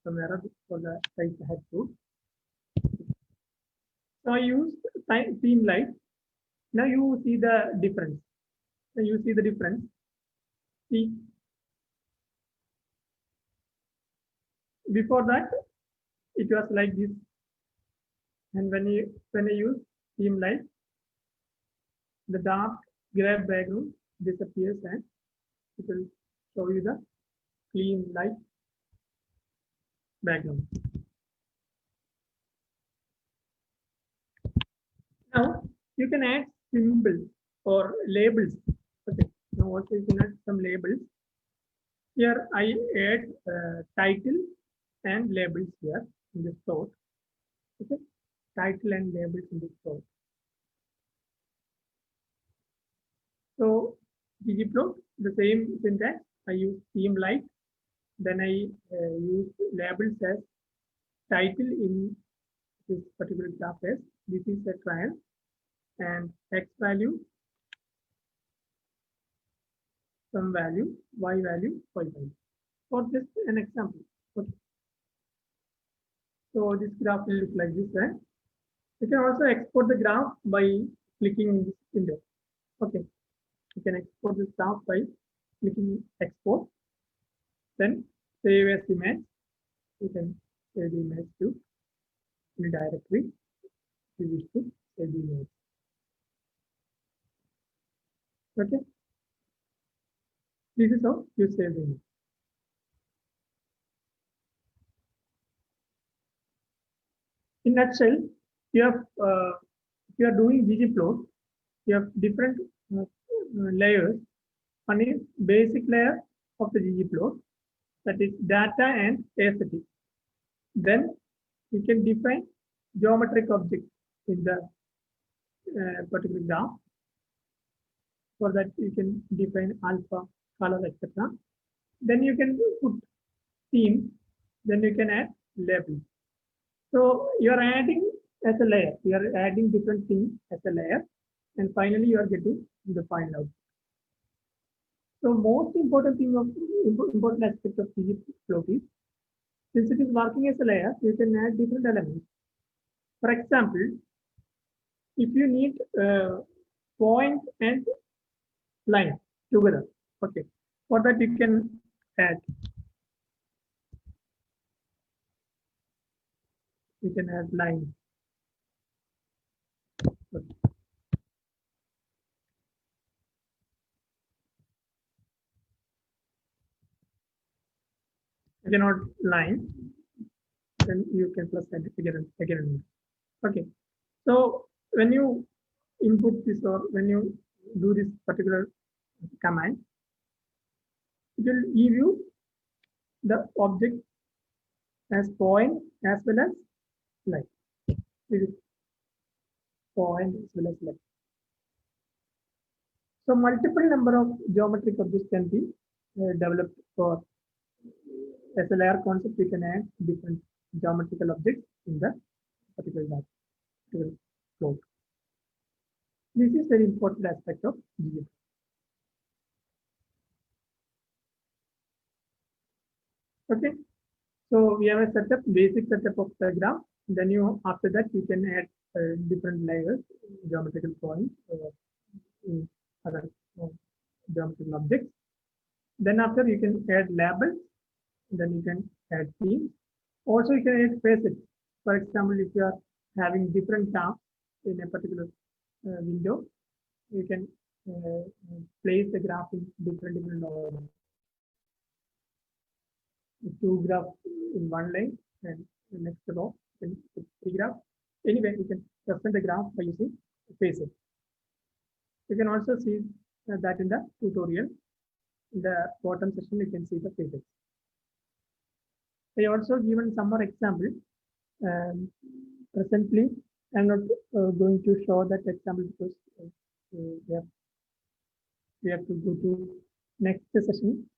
some error for the type ahead tool. So I use theme light. Now you see the difference. Now you see the difference. See, before that it was like this, and when I use theme light, the dark gray background disappears and it will show you the clean light background. Now you can add symbols or labels. Okay. Now also you can add some labels. Here I add title and labels here in the sort. Okay, title and labels in the sort. So ggplot, the same syntax. I use theme light. Then I use labels as title in this particular graph as this is a trial, and x value, some value, y value, y value. For just an example. Okay. So this graph will look like this. And you can also export the graph by clicking this window. Okay. You can export this graph by clicking export. Then save as image. You can save the image to in a directory. You wish to save the image. Okay. This is how you save the image. In nutshell, you have if you are doing ggplot, you have different layers. One is basic layer of the ggplot, that is data and aesthetic. Then you can define geometric objects in the particular graph. For that you can define alpha, color, etc. Then you can put theme. Then you can add labels. So you are adding as a layer. You are adding different things as a layer, and finally you are getting the final output. So most important thing of important aspect of ggplot is, since it is working as a layer, you can add different elements. For example, if you need point and line together, okay, for that you can add. You can add line. Okay. You cannot line, then you can press enter again. Okay. So when you input this or when you do this particular command, it will give you the object as point as well as line. This is point as well as line. So multiple number of geometric objects can be developed for as a layer concept. We can add different geometrical objects in the particular float. This is very important aspect of GeoGebra. Okay, so we have a setup, basic setup of the graph. Then after that you can add different layers, geometrical points, other geometrical objects. Then after you can add labels. Then you can add themes. Also you can add facets. For example, if you are having different tabs in a particular window, you can place the graph in different order. Two graphs in one line and the next row in three graphs. Anyway, you can represent the graph by using faces. You can also see that in the tutorial. In the bottom section, you can see the faces. I also given some more examples. Presently, I'm not going to show that example because we have to go to next session.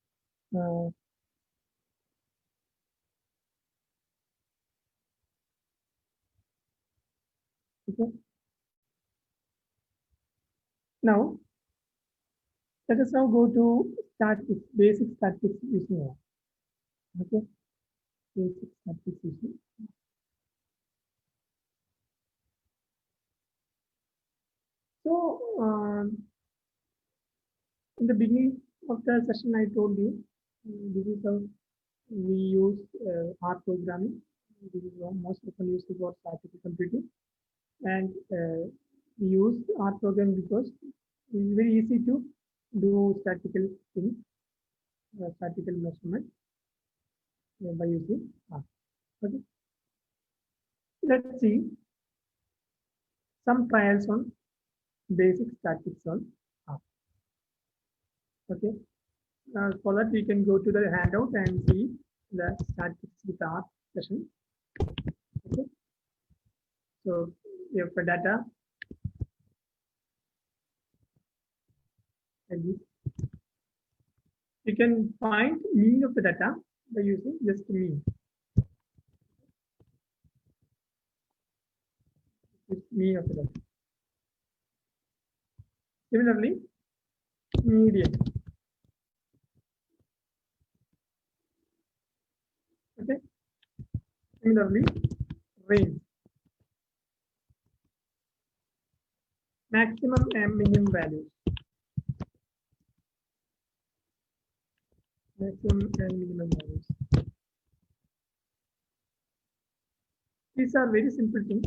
Okay. Now, let us now go to statistics, basic statistics using R. Okay, basic statistics using. So, in the beginning of the session, I told you this is how we use R programming. This is most often used for statistical computing, and we use R programming because it is very easy to do statistical things, statistical measurement by using R. Okay. Let's see some trials on basic statistics on R. Okay. For that, we can go to the handout and see the statistics with R session. Okay. So you have the data. You can find mean of the data by using just mean. It's mean of the data. Similarly, median. Okay. Similarly, range. Maximum and minimum values. Maximum and minimum values. These are very simple things.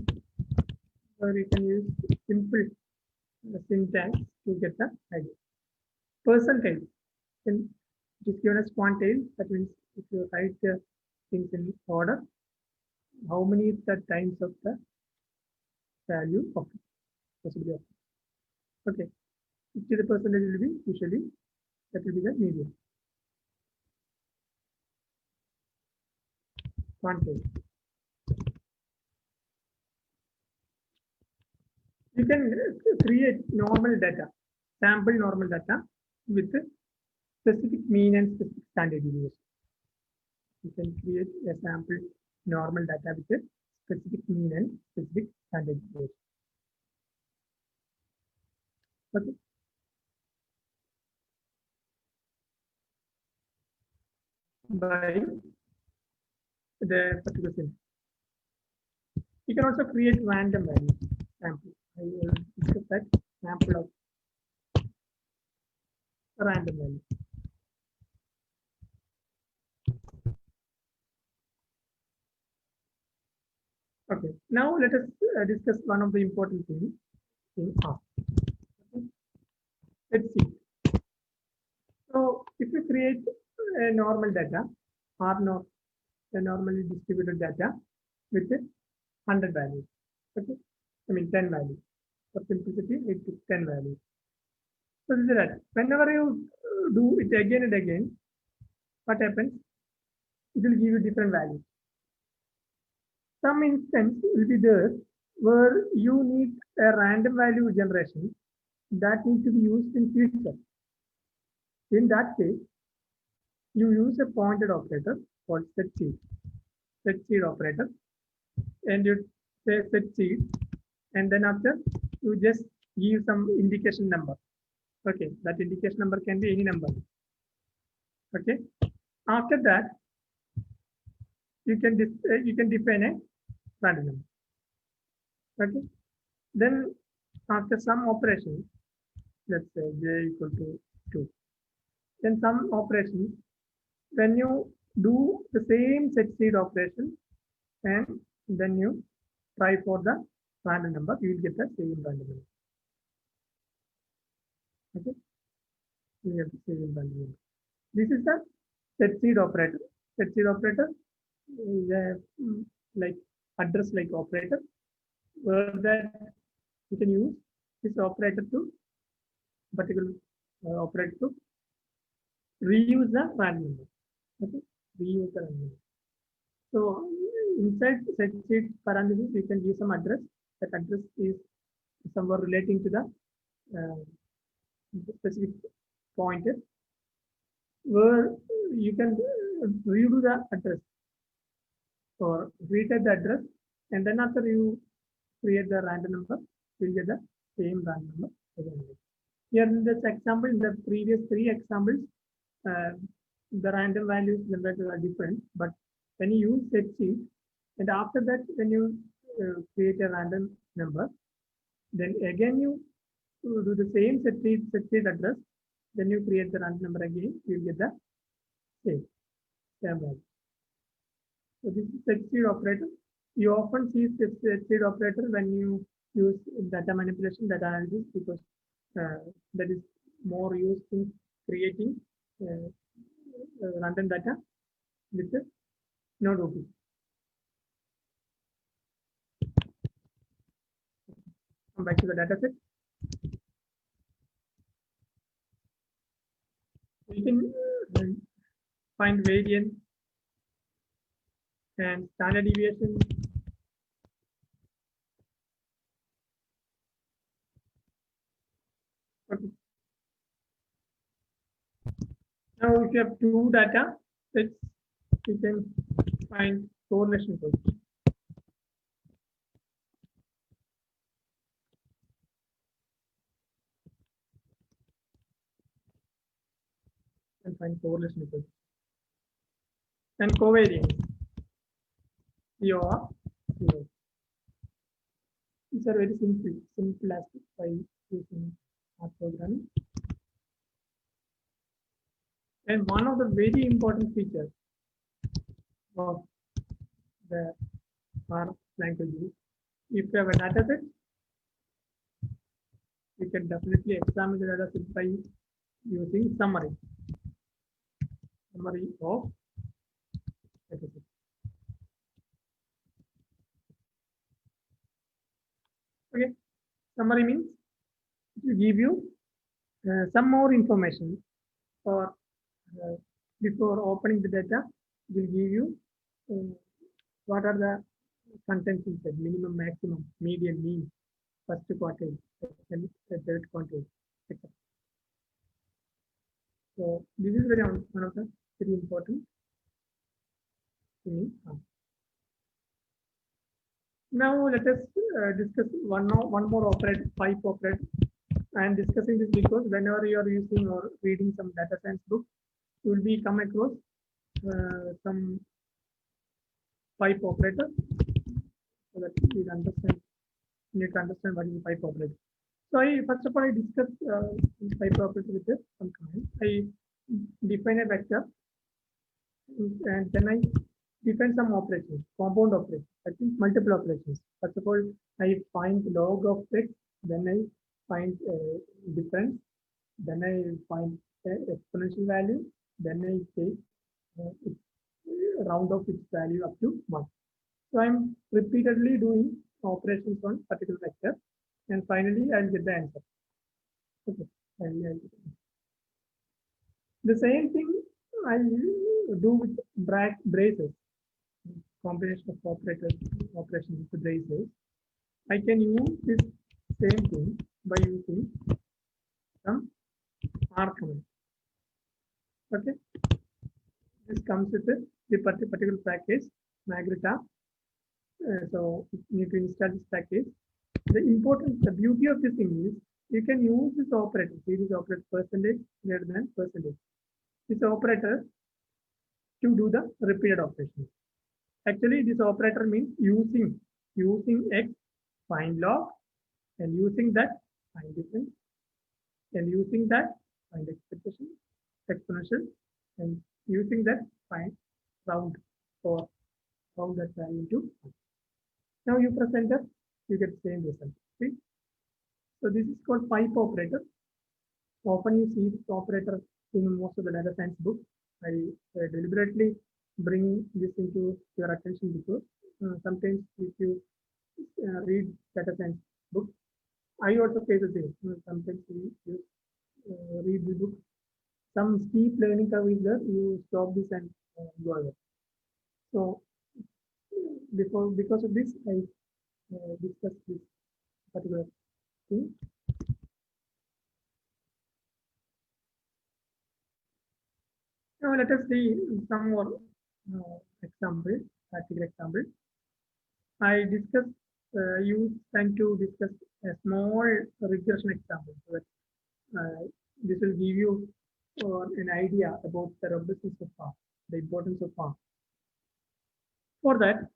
Or you can use simple syntax to get the idea. Percentile. It is given as quantile. That means if you write the things in order, how many is the times of the value of it, possibly of it. Okay. 50% will be usually that will be the median. Quantile. You can create normal data, sample normal data with specific mean and specific standard deviation. You can create a sample normal data with a specific mean and specific standard deviation. Okay. By the particular thing. You can also create random values, sample. I will discuss that sample of a random value. Okay, now let us discuss one of the important things in R. Okay. Let's see. So, if you create a normal data, a normally distributed data with 100 values. Okay, I mean 10 values. For simplicity, it took 10 values. So this is that. Whenever you do it again and again, what happens? It will give you different values. Some instance will be there where you need a random value generation that needs to be used in future. In that case, you use a pointed operator called set seed operator, and you say set seed, and then after you just give some indication number. Okay, that indication number can be any number. Okay, after that you can define a random number. Okay, then after some operation, let's say j equal to 2, then some operation, when you do the same set seed operation and then you try for the random number, you will get the same random number. Okay, you get the same random number. This is the set seed operator. Set seed operator is a like address like operator, where that you can use this operator to particular operator to reuse the random number. Okay, reuse the random number. So inside set seed parentheses, you can use some address. That address is somewhere relating to the specific pointer, where you can redo the address or retype the address, and then after you create the random number, you will get the same random number again. Here in this example, in the previous 3 examples, the random values generated are different, but when you use set seed, and after that, when you create a random number, then again you do the same set seed address, then you create the random number again, you will get the same value. So this is set seed operator. You often see this set seed operator when you use data manipulation, data analysis, because that is more used in creating random data with the node OP. Come back to the data set. You can find variance and standard deviation. Okay. Now, if you have 2 data sets, you can find correlation coefficient. And find correlation coefficient and covariance. COR 0. These are very simple aspects by using R programming. And one of the very important features of the R language is, if you have a data set, you can definitely examine the data set by using summary of data set. Okay, summary means to give you some more information, or before opening the data, it will give you what are the contents inside: minimum, maximum, median, mean, first quartile, second, third quartile, etc. So this is one of the very important things. Now let us discuss one more operator, pipe operator. I am discussing this because whenever you are using or reading some data science book, you will be come across some pipe operator, so that you need to understand what is a pipe operator. So first of all, I discuss pipe operator with some comments. I define a vector, and then I define some operations, compound operations. I think multiple operations. First of all, I find log of x, then I find difference, then I find exponential value, then I take round off its value up to 1. So I'm repeatedly doing operations on particular vector, and finally I'll get the answer. Okay. The same thing I do with braces, combination of operations with braces. I can use this same thing by using some R command. Okay, this comes with the particular package, Magrita. So you need to install this package. The beauty of this thing is you can use this operator, series operator percentage greater than percentage. This operator to do the repeated operation. Actually, this operator means using x find log, and using that find difference, and using that find exponential, and using that find round or round that value to 1. Now you press enter, you get same result. See? So this is called pipe operator. Often you see this operator in most of the data science books. I deliberately bring this into your attention because sometimes if you read data science books, I also say the same. Sometimes you read the book, some steep learning curve is there, you stop this and go ahead. So because of this, I discussed this particular thing. Now let us see some more examples, practical examples. I discussed, use time to discuss a small regression example so that this will give you an idea about the robustness of farm, the importance of farm. For that,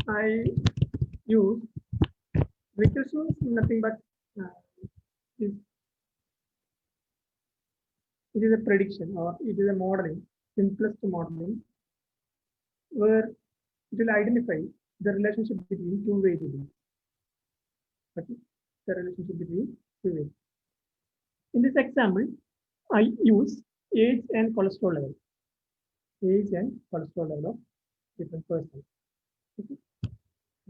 I use regression is nothing but it is a prediction or it is a modeling, simplest modeling, where it will identify the relationship between two variables. Okay, the relationship between two variables. In this example, I use age and cholesterol level. Age and cholesterol level of different persons. Okay.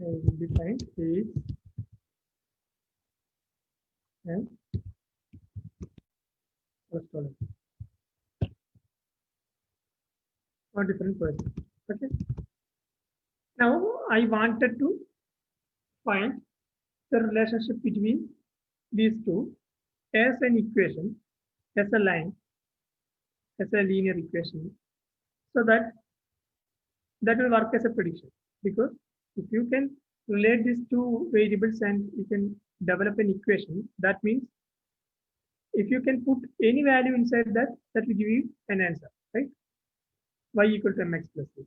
I will define age and cholesterol level for different persons. Okay. Now I wanted to find the relationship between these two as an equation, as a line, as a linear equation, so that will work as a prediction. Because if you can relate these two variables and you can develop an equation, that means if you can put any value inside that, that will give you an answer, right? Y equal to mx plus c.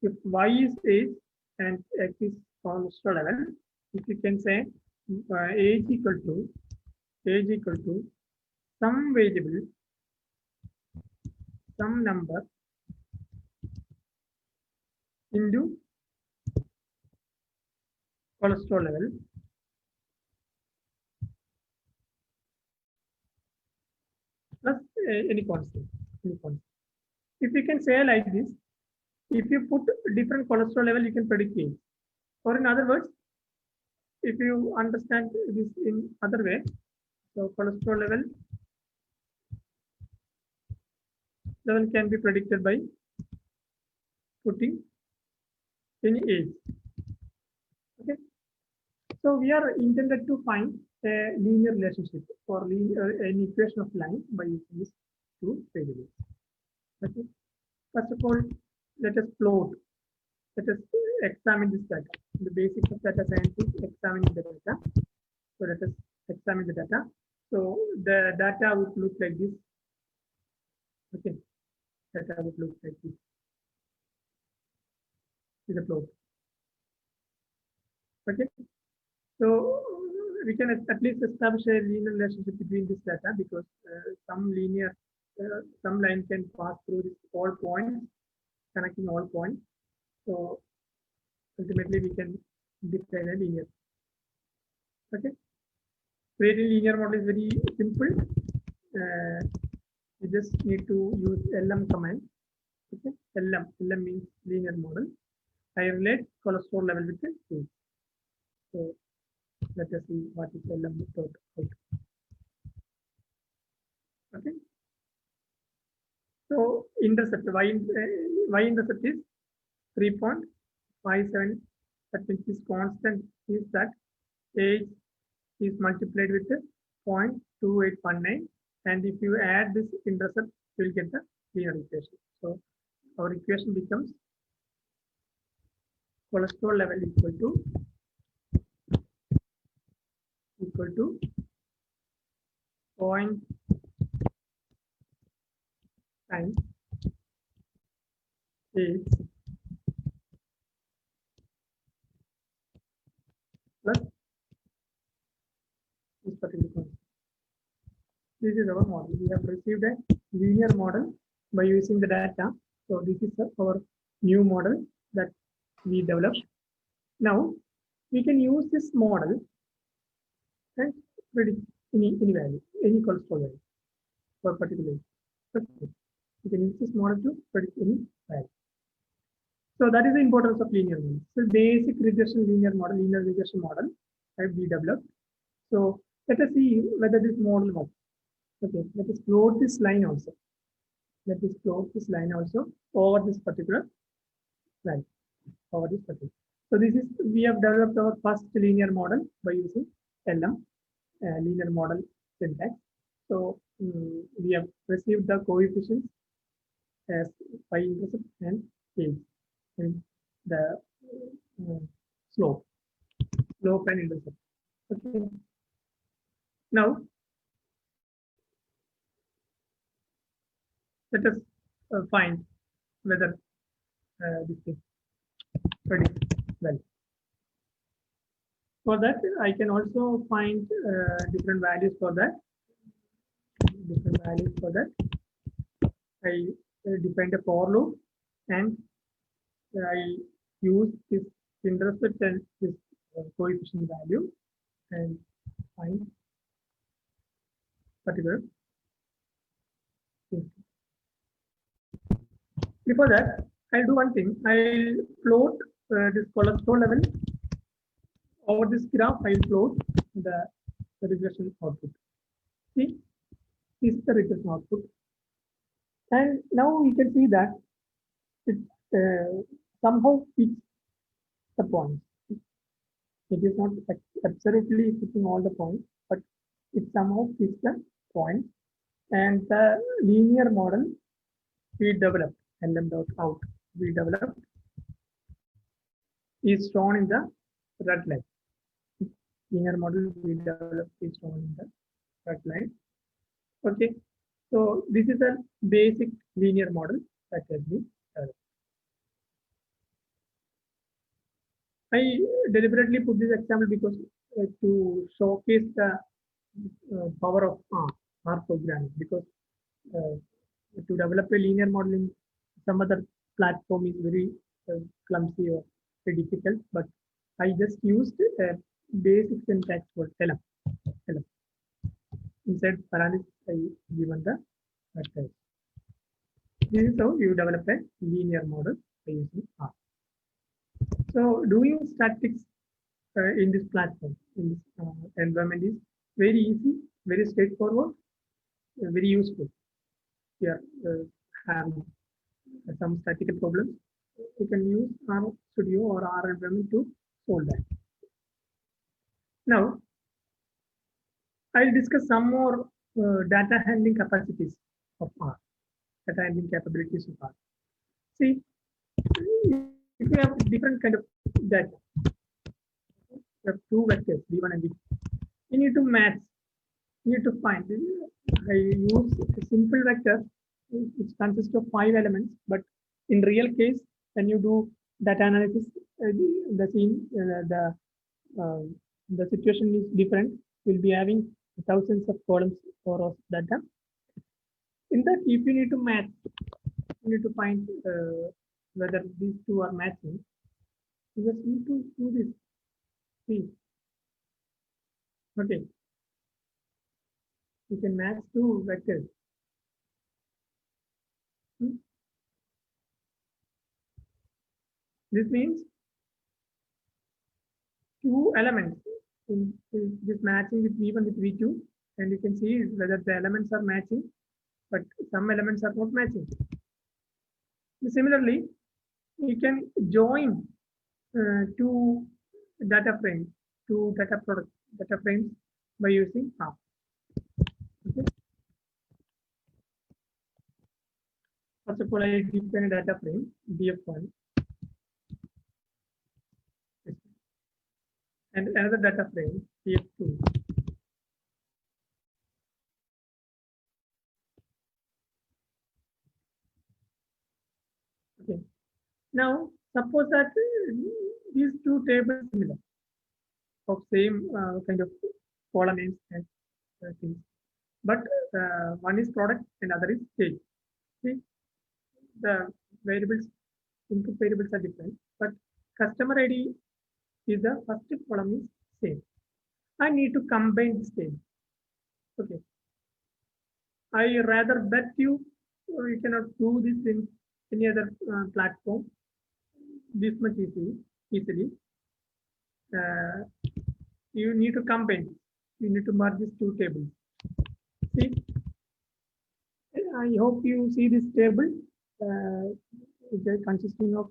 If y is age and x is cholesterol level, if you can say age equal to some variable, some number into cholesterol level plus any constant. If you can say like this, if you put different cholesterol level, you can predict age. Or in other words, if you understand this in other way, so cholesterol level can be predicted by putting any age. Okay. So we are intended to find a linear relationship or an equation of line by using these two variables. Okay. First of all, let us plot. Let us examine this data. The basics of data science is examining the data. So let us examine the data. So the data would look like this. Okay. Data would look like this. Is a plot. Okay. So we can at least establish a linear relationship between this data because some line can pass through this all points, connecting all points. So ultimately we can define a linear. Okay. Creating linear model is very simple. You just need to use LM command. Okay. LM means linear model. I relate cholesterol level with the age. So let us see what is LM method out. Okay. So intercept, y intercept is 3.57. That means this constant is that age is multiplied with 0.2819, and if you add this intercept, you will get the linear equation. So our equation becomes cholesterol level equal to 0.9 times age plus this particular constant. This is our model. We have received a linear model by using the data. So this is our new model that we developed. Now we can use this model and predict any value, any cholesterol value for particular age. Okay. You can use this model to predict any value. So that is the importance of linear model. So basic regression linear regression model have we developed. So let us see whether this model works. Okay, let us plot this line also. Let us plot this line also over this particular line. Over this particular. So this is, we have developed our first linear model by using LM, linear model syntax. So we have received the coefficients as y-intercept and age, and the slope and intercept. Okay. Now let us find whether this is predict well. For that, I can also find different values for that. I define a for loop, and I use this intercept and this coefficient value and find particular thing. Before that, I'll do one thing. I'll plot this cholesterol level over this graph. I'll plot the regression output. See, this is the regression output, and now we can see that it somehow fits the points. It is not absolutely fitting all the points, but it somehow fits the points. And the linear model we developed, lm.out, we developed, is shown in the red line. Linear model we developed is shown in the red line. Okay, so this is a basic linear model that has been developed. I deliberately put this example because to showcase the power of R programming, because to develop a linear model in some other platform is very clumsy or very difficult, but I just used a basic syntax for LM. Inside parentheses, I given the vectors. This is how you develop a linear model by using R. So doing statistics in this platform, in this environment, is very easy, very straightforward, very useful. Here, have some statistical problems, you can use R Studio or R environment to solve that. Now, I'll discuss some more data handling capacities of R, data handling capabilities of R. See, if you have different kind of data, you have two vectors, V1 and V2. You need to match, you need to find. I use a simple vector which consists of 5 elements, but in real case, when you do data analysis, the situation is different. You'll be having thousands of columns for rows data. In that, if you need to match, you need to find whether these two are matching. You just need to do this. See. Okay. You can match two vectors. This means two elements in this matching with V1 with V2, and you can see whether the elements are matching, but some elements are not matching. Similarly, you can join two data frames, data frames by using ARM. Okay. First of all, I define a data frame df1 and another data frame df2. Okay. Now, suppose that these two tables are similar of same kind of column names and things, but one is product and other is stage. See, the variables, input variables are different, but customer ID is the first column is same. I need to combine this table. Okay. I rather bet you cannot do this in any other platform this much easily. You need to combine. You need to merge these two tables. See, I hope you see this table. It is consisting of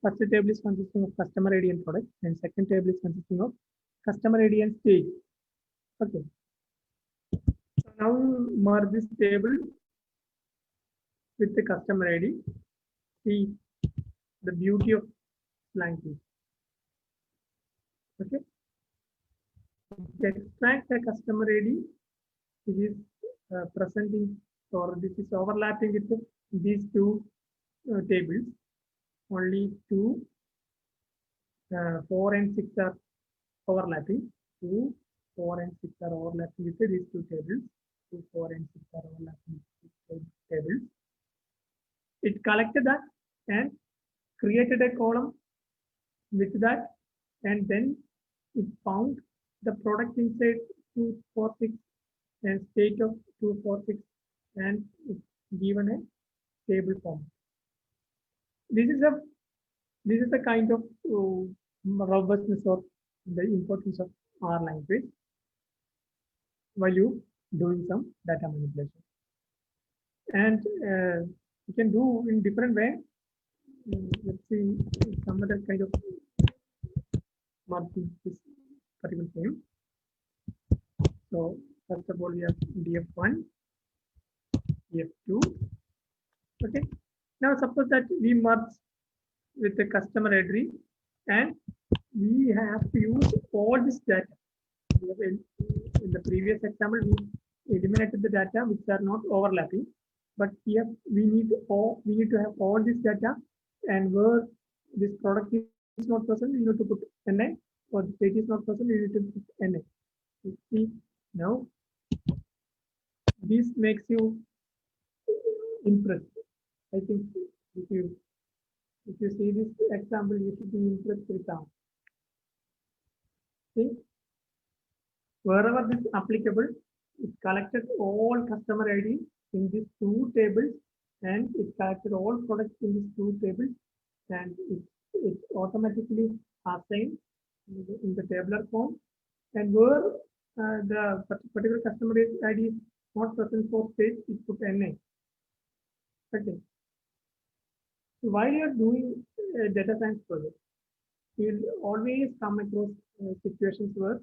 first table is consisting of customer ID and product, and second table is consisting of customer ID and stage. Okay. So now merge this table with the customer ID. See the beauty of language. Okay. To extract the customer ID, it is presenting or this is overlapping with these two tables. Only 2, 4 and 6 are overlapping. 2, 4 and 6 are overlapping with these two tables. 2, 4 and 6 are overlapping with these tables. It collected that and created a column with that, and then it found the product inside 246 and state of 246 and it's given a table form. This is a kind of robustness of the importance of R language while you doing some data manipulation. And you can do in different way. Let's see some other kind of marking this particular thing. So first of all, we have df1, df2. Okay. Now suppose that we merge with the customer ID and we have to use all this data. In the previous example, we eliminated the data which are not overlapping, but here we need to have all this data, and where this product is not present, we need to put NA, or the state is not present, we need to put NA. You see now, this makes you impressed. I think if you see this example, you should be impressed with that. See, wherever this is applicable, it collected all customer ID in these two tables, and it collected all products in these two tables, and it automatically assigned in the tabular form. And where the particular customer ID is not present for stage, it put NA. Okay. So while you are doing a data science project, you will always come across situations where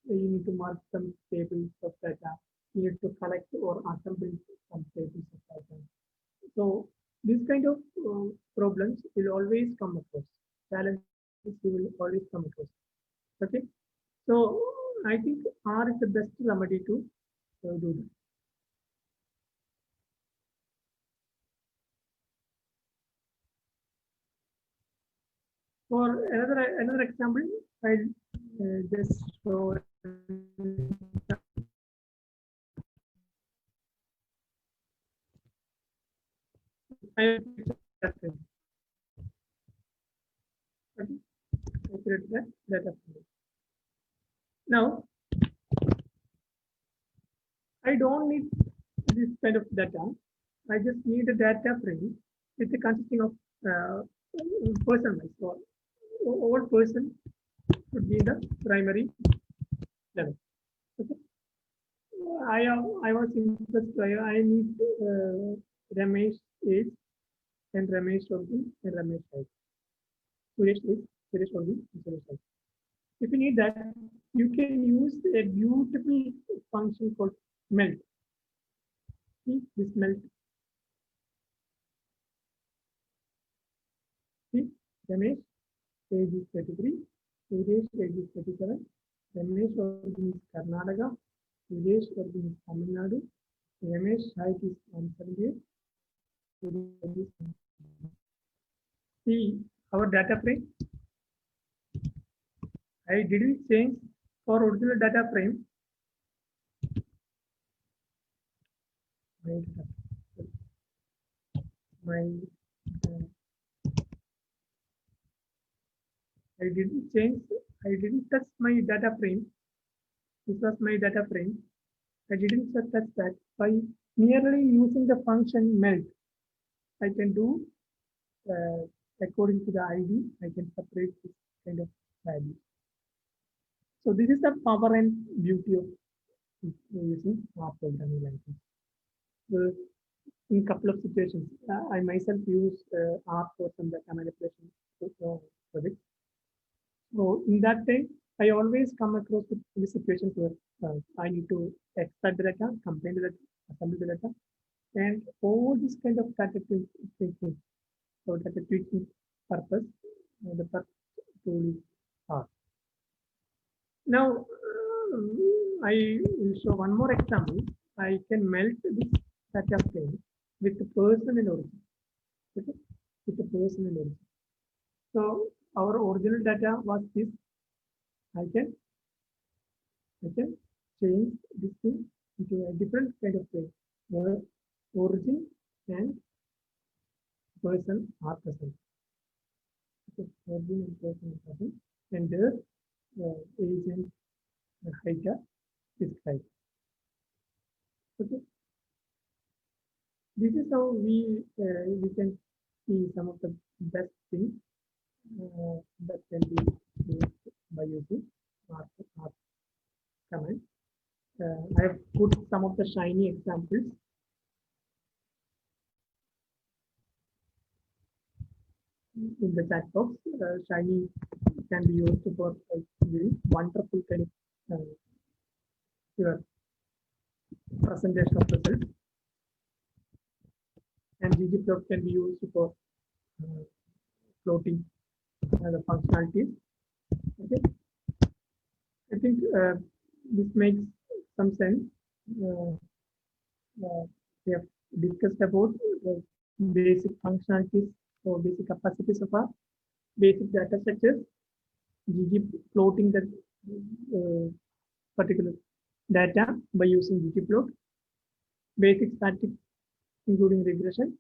you need to merge some tables of data, you need to collect or assemble some tables of data. So this kind of problems will always come across. Challenges you will always come across. Okay. So I think R is the best remedy to do that. For another example, I'll just show. I create that data frame. Now, I don't need this kind of data. I just need a data frame with consisting of person wise. So all person should be in the primary level. Okay. I was interested. I need Ramesh age and Ramesh Login and Ramesh side. Suresh Login and Suresh side. If you need that, you can use a beautiful function called melt. See this melt. See, Ramesh, age is 33, Suresh, age is 37, Ramesh origin is Karnataka, Suresh origin is Tamil Nadu, Ramesh height is 178, Suresh is. See our data frame. I didn't change for original data frame. I didn't change. I didn't touch my data frame. This was my data frame. I didn't touch that. By merely using the function melt, I can do according to the ID. I can separate this kind of value. So this is the power and beauty of using R programming language. In a couple of situations, I myself use R for some data manipulation projects. So in that time, I always come across the situations where I need to extract the data, combine the data, assemble the data, and all this kind of data thinking. So data tweaking purpose, the first tool is R. Now, I will show one more example. I can melt this data frame with the person in origin. Okay? With the person in origin. So our original data was this. I can change this thing into a different kind of way where origin and person are present. Okay, origin and person are present, and their age and height are described. Okay, this is how we can see some of the best things that can be used by using R command. I have put some of the shiny examples. In the chat box, shiny can be used for giving wonderful kind of your presentation of results, and ggplot can be used for plotting the functionalities. Okay, I think this makes some sense. We have discussed about the basic functionalities or basic capacities of our basic data structures, ggplotting the particular data by using ggplot, basic statistics including regression,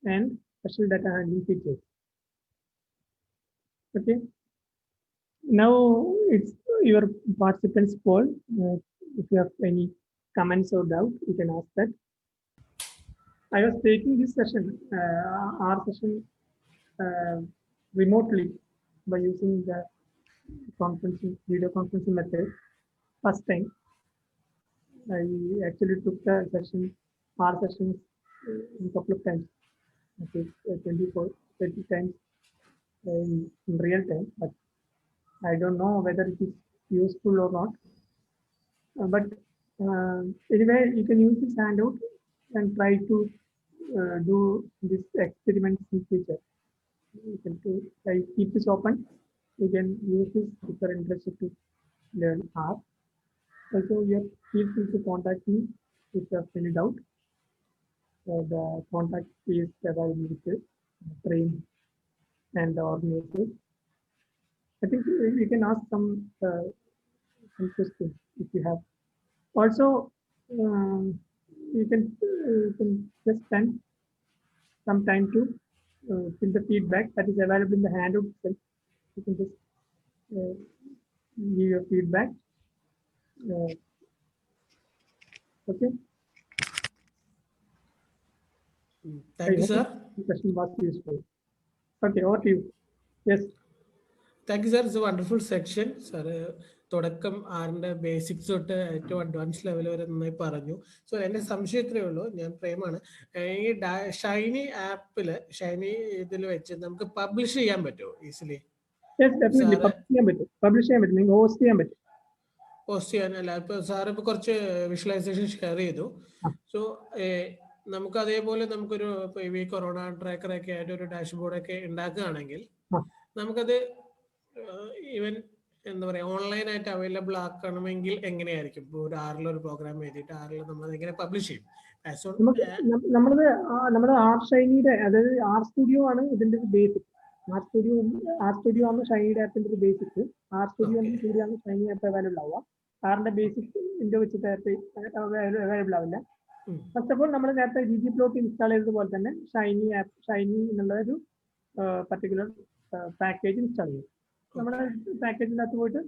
and special data handling features. Okay. Now it's your participants' poll. If you have any comments or doubt, you can ask that. I was taking this session, our session, remotely by using the video conferencing method. First time, I actually took the session, our sessions, a couple of times. Okay, 24, 30 times in real time, but I don't know whether it is useful or not. But anyway, you can use this handout and try to do this experiments in future. You can keep this open. You can use this if you're interested to learn R. Also, you feel free to contact me if you have any doubt. The contact is available with the train and the organizers. I think you can ask some questions if you have. Also, you can just spend some time to fill the feedback that is available in the handout itself. You can just give your feedback. Okay. Thank you, sir. The question was useful. Okay, over to you. Yes. Thank you, sir. It's a wonderful section, sir. തുടക്കം ആറിന്റെ basics തൊട്ട് ഏറ്റവും advance level വരെ നന്നായി പറഞ്ഞു. So എന്റെ സംശയം ഇത്രയേ ഉള്ളൂ, ഞാൻ പ്രേമാണ്, ഈ ഷൈനി ആപ്പില് ഷൈനി ഇതിൽ വെച്ച് നമുക്ക് പബ്ലിഷ് ചെയ്യാൻ പറ്റുമോ ഈസിലി? പോസ്റ്റ് ചെയ്യാനല്ല, ഇപ്പൊ സാർ ഇപ്പൊ കുറച്ച് വിഷ്വലൈസേഷൻ ഷെയർ ചെയ്തു. സോ നമുക്ക് അതേപോലെ നമുക്കൊരു ഈ കൊറോണ ട്രാക്കർ ഒക്കെ ആയിട്ട് ഒരു ഡാഷ്ബോർഡ് ഒക്കെ ഉണ്ടാക്കുകയാണെങ്കിൽ നമുക്കത് ഈവൻ എന്താ പറയാ ഓൺലൈൻ ആയിട്ട് അവൈലബിൾ ആക്കണമെങ്കിൽ എങ്ങനെയായിരിക്കും? ഒരു ആറിലൊരു പ്രോഗ്രാം എഴുതിയിട്ട് ആറിൽ നമ്മൾ എങ്ങനെ പബ്ലിഷ് ചെയ്യും? നമ്മുടെ ആർ ഷൈനിയുടെ, അതായത് ആർ സ്റ്റുഡിയോ ആണ് ഇതിന്റെ ബേസിക്. ആർ സ്റ്റുഡിയോ ആണ് ഷൈനിയുടെ ആപ്പിന്റെ ഒരു ബേസിക്. ആർ സ്റ്റുഡിയോ ആണ് ഷൈനി ആപ്പ് അവൈലബിൾ ആവുക. ആറിന്റെ ബേസിക് ഇൻഡോ വെച്ചിട്ട് അവൈലബിൾ ആവില്ല. ഫസ്റ്റ് ഓഫ് ഓൾ നമ്മൾ നേരത്തെ ggplot ഇൻസ്റ്റാൾ ചെയ്തതുപോലെ തന്നെ ഷൈനി എന്നുള്ള ഒരു പർട്ടിക്കുലർ പാക്കേജ് ഇൻസ്റ്റാൾ ചെയ്യും. നമ്മുടെ പാക്കേജിൻ്റെ അകത്ത് പോയിട്ട്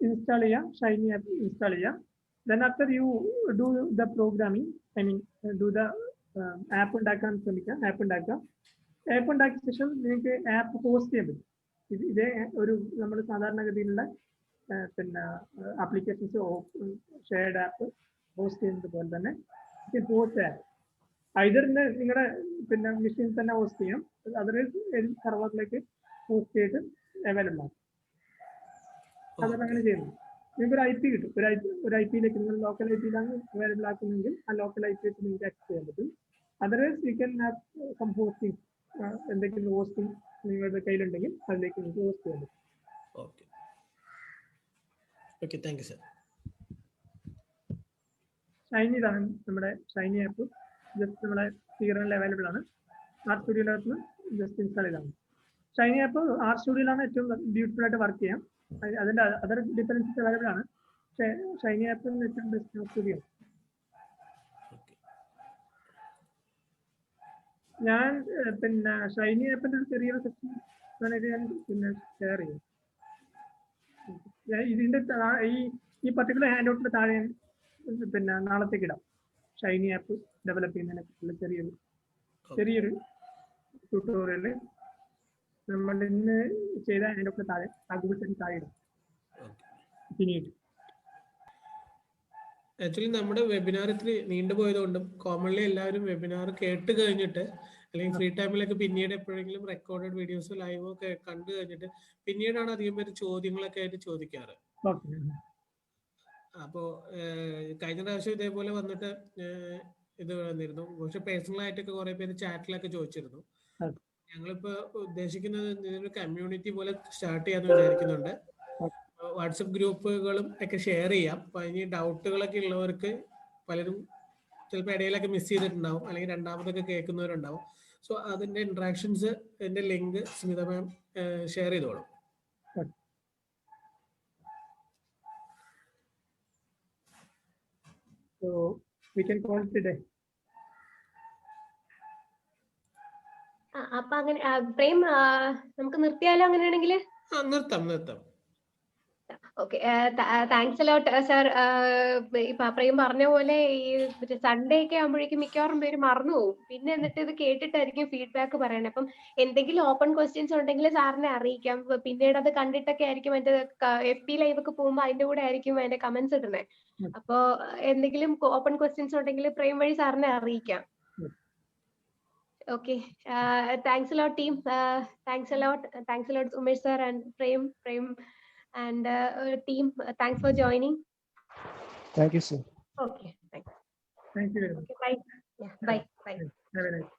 ഇൻസ്റ്റാൾ ചെയ്യാം, ഷൈനി ആപ്പ് ഇൻസ്റ്റാൾ ചെയ്യാം. Then after you do the programming, I mean do the app ഉണ്ടാക്കാൻ ശ്രമിക്കാം. ആപ്പ് ഉണ്ടാക്കിയ ശേഷം നിങ്ങൾക്ക് ആപ്പ് പോസ്റ്റ് ചെയ്യാൻ പറ്റും. ഇതേ ഒരു നമ്മൾ സാധാരണഗതിയിലുള്ള പിന്നെ ആപ്ലിക്കേഷൻസ് ഷെയർഡ് ആപ്പ് ഹോസ്റ്റ് ചെയ്യുന്നത് പോലെ തന്നെ പോസ്റ്റ് ആപ്പ് ഐദറിന് നിങ്ങളുടെ പിന്നെ മെഷീനിൽ തന്നെ ഹോസ്റ്റ് ചെയ്യാം, അതർവൈസ് സെർവറിലേക്ക് പോസ്റ്റ് ചെയ്ത് അവൈലബിൾ ആണ്. അതാണ് അങ്ങനെ ചെയ്യുന്നത്. നിങ്ങൾക്ക് ഒരു IP കിട്ടും. ഒരു IP-യിലേക്ക് നിങ്ങൾ ലോക്കൽ IP-യിലാണ് അവൈലബിൾ ആക്കുന്നതെങ്കിൽ ആ ലോക്കൽ IP-യിലേക്ക് നിങ്ങൾക്ക് ആക്സസ് ചെയ്യാൻ പറ്റും. Otherwise you can have some hosting, എന്തെങ്കിലും ഹോസ്റ്റിംഗ് നിങ്ങളുടെ കയ്യിലുണ്ടെങ്കിൽ അതിലേക്ക് നിങ്ങൾക്ക് ഹോസ്റ്റ് ചെയ്യാൻ പറ്റും. Okay, thank you sir. Shiny ഇതാണ് നമ്മുടെ ഷൈനി ആപ്പ്. ജസ്റ്റ് നമ്മുടെ സ്പീക്കറിൽ അവൈലബിൾ ആണ്. ആർ സ്റ്റുഡിയോയിനകത്ത് ജസ്റ്റ് ഇൻസ്റ്റാൾ ചെയ്താണ്. ഷൈനി ആപ്പ് ആർ സ്റ്റുഡിയോയിലാണ് ഏറ്റവും ബ്യൂട്ടിഫുൾ ആയിട്ട് വർക്ക് ചെയ്യാം. അതിന്റെ അതർ ഡിഫറൻസസ് അവൈലബിൾ ആണ്. പക്ഷേ ഷൈനി ആപ്പ് ഏറ്റവും ബെസ്റ്റ് ആർ സ്റ്റുഡിയോ. ഞാൻ പിന്നെ ഷൈനി ആപ്പിന്റെ ഒരു ചെറിയൊരു സെക്ഷൻ ഞാൻ പിന്നെ ഷെയർ ചെയ്യും. ഇതിന്റെ ഈ പർട്ടിക്കുലർ ഹാൻഡ് ഔട്ടിന്റെ താഴെ പിന്നെ നാളത്തേക്ക് ഇടാം. ഷൈനി ആപ്പ് ഡെവലപ്പ് ചെയ്യുന്നതിനെ പറ്റിയുള്ള ചെറിയൊരു ട്യൂട്ടോറിയല് നമ്മൾ ഇന്ന് ചെയ്ത ഹാൻഡ് ഔട്ടിന് താഴെ ഗൂഗിൾ സെറ്റ് താഴെ ഇടാം. പിന്നീട് ആക്ച്വലി നമ്മുടെ വെബിനാർ ഇത്തിരി നീണ്ടുപോയതുകൊണ്ടും കോമൺലി എല്ലാവരും വെബിനാർ കേട്ട് കഴിഞ്ഞിട്ട് അല്ലെങ്കിൽ ഫ്രീ ടൈമിലൊക്കെ പിന്നീട് എപ്പോഴെങ്കിലും റെക്കോർഡഡ് വീഡിയോസ് ലൈവോ ഒക്കെ കണ്ടു കഴിഞ്ഞിട്ട് പിന്നീടാണ് അധികം പേര് ചോദ്യങ്ങളൊക്കെ ആയിട്ട് ചോദിക്കാറ്. അപ്പോ കഴിഞ്ഞ പ്രാവശ്യം ഇതേപോലെ വന്നിട്ട് ഇത് വന്നിരുന്നു. പക്ഷെ പേഴ്സണൽ ആയിട്ടൊക്കെ കുറെ പേര് ചാറ്റിലൊക്കെ ചോദിച്ചിരുന്നു. ഞങ്ങളിപ്പോ ഉദ്ദേശിക്കുന്നത് ഇതിനൊരു കമ്മ്യൂണിറ്റി പോലെ സ്റ്റാർട്ട് ചെയ്യാന്ന് വിചാരിക്കുന്നുണ്ട്. വാട്സപ്പ് ഗ്രൂപ്പുകളും ഒക്കെ ഷെയർ ചെയ്യാം. അപ്പൊ ഇനി ഡൗട്ടുകളൊക്കെ ഉള്ളവർക്ക് പലരും ചിലപ്പോൾ ഇടയിലൊക്കെ മിസ് ചെയ്തിട്ടുണ്ടാവും, അല്ലെങ്കിൽ രണ്ടാമതൊക്കെ കേൾക്കുന്നവരുണ്ടാവും. സോ അതിന്റെ ഇന്ററാക്ഷൻസ്, അതിന്റെ ലിങ്ക് സ്മിത മാം ഷെയർ ചെയ്തോളും. So we can call it a day. അപ്പൊ അങ്ങനെ പ്രേം നമുക്ക് നിർത്തിയാലോ? അങ്ങനെയാണെങ്കിൽ നിർത്താം. Okay, thanks a lot sir. ഇപ്പൊ പ്രേം പറഞ്ഞ പോലെ ഈ സൺഡേ ഒക്കെ ആകുമ്പോഴേക്കും മിക്കവാറും പേര് മറന്നു പോകും. പിന്നെ എന്നിട്ട് ഇത് കേട്ടിട്ടായിരിക്കും ഫീഡ്ബാക്ക് പറയണേ. അപ്പം എന്തെങ്കിലും ഓപ്പൺ ക്വസ്റ്റ്യൻസ് ഉണ്ടെങ്കിൽ സാറിനെ അറിയിക്കാം. പിന്നീട് അത് കണ്ടിട്ടൊക്കെ ആയിരിക്കും അതിന്റെ FB ലൈവ് ഒക്കെ പോകുമ്പോൾ അതിന്റെ കൂടെ ആയിരിക്കും അതിന്റെ കമന്റ്സ് ഇടുന്നത്. അപ്പോ എന്തെങ്കിലും ഓപ്പൺ ക്വസ്റ്റ്യൻസ് ഉണ്ടെങ്കിൽ പ്രേം വഴി സാറിനെ അറിയിക്കാം. Okay, thanks a lot team. Thanks a lot Umesh sir and Prem and team. Thanks for joining. Thank you sir. Okay, thanks. Thank you very much. Okay, bye. Yeah, bye. Have a nice day.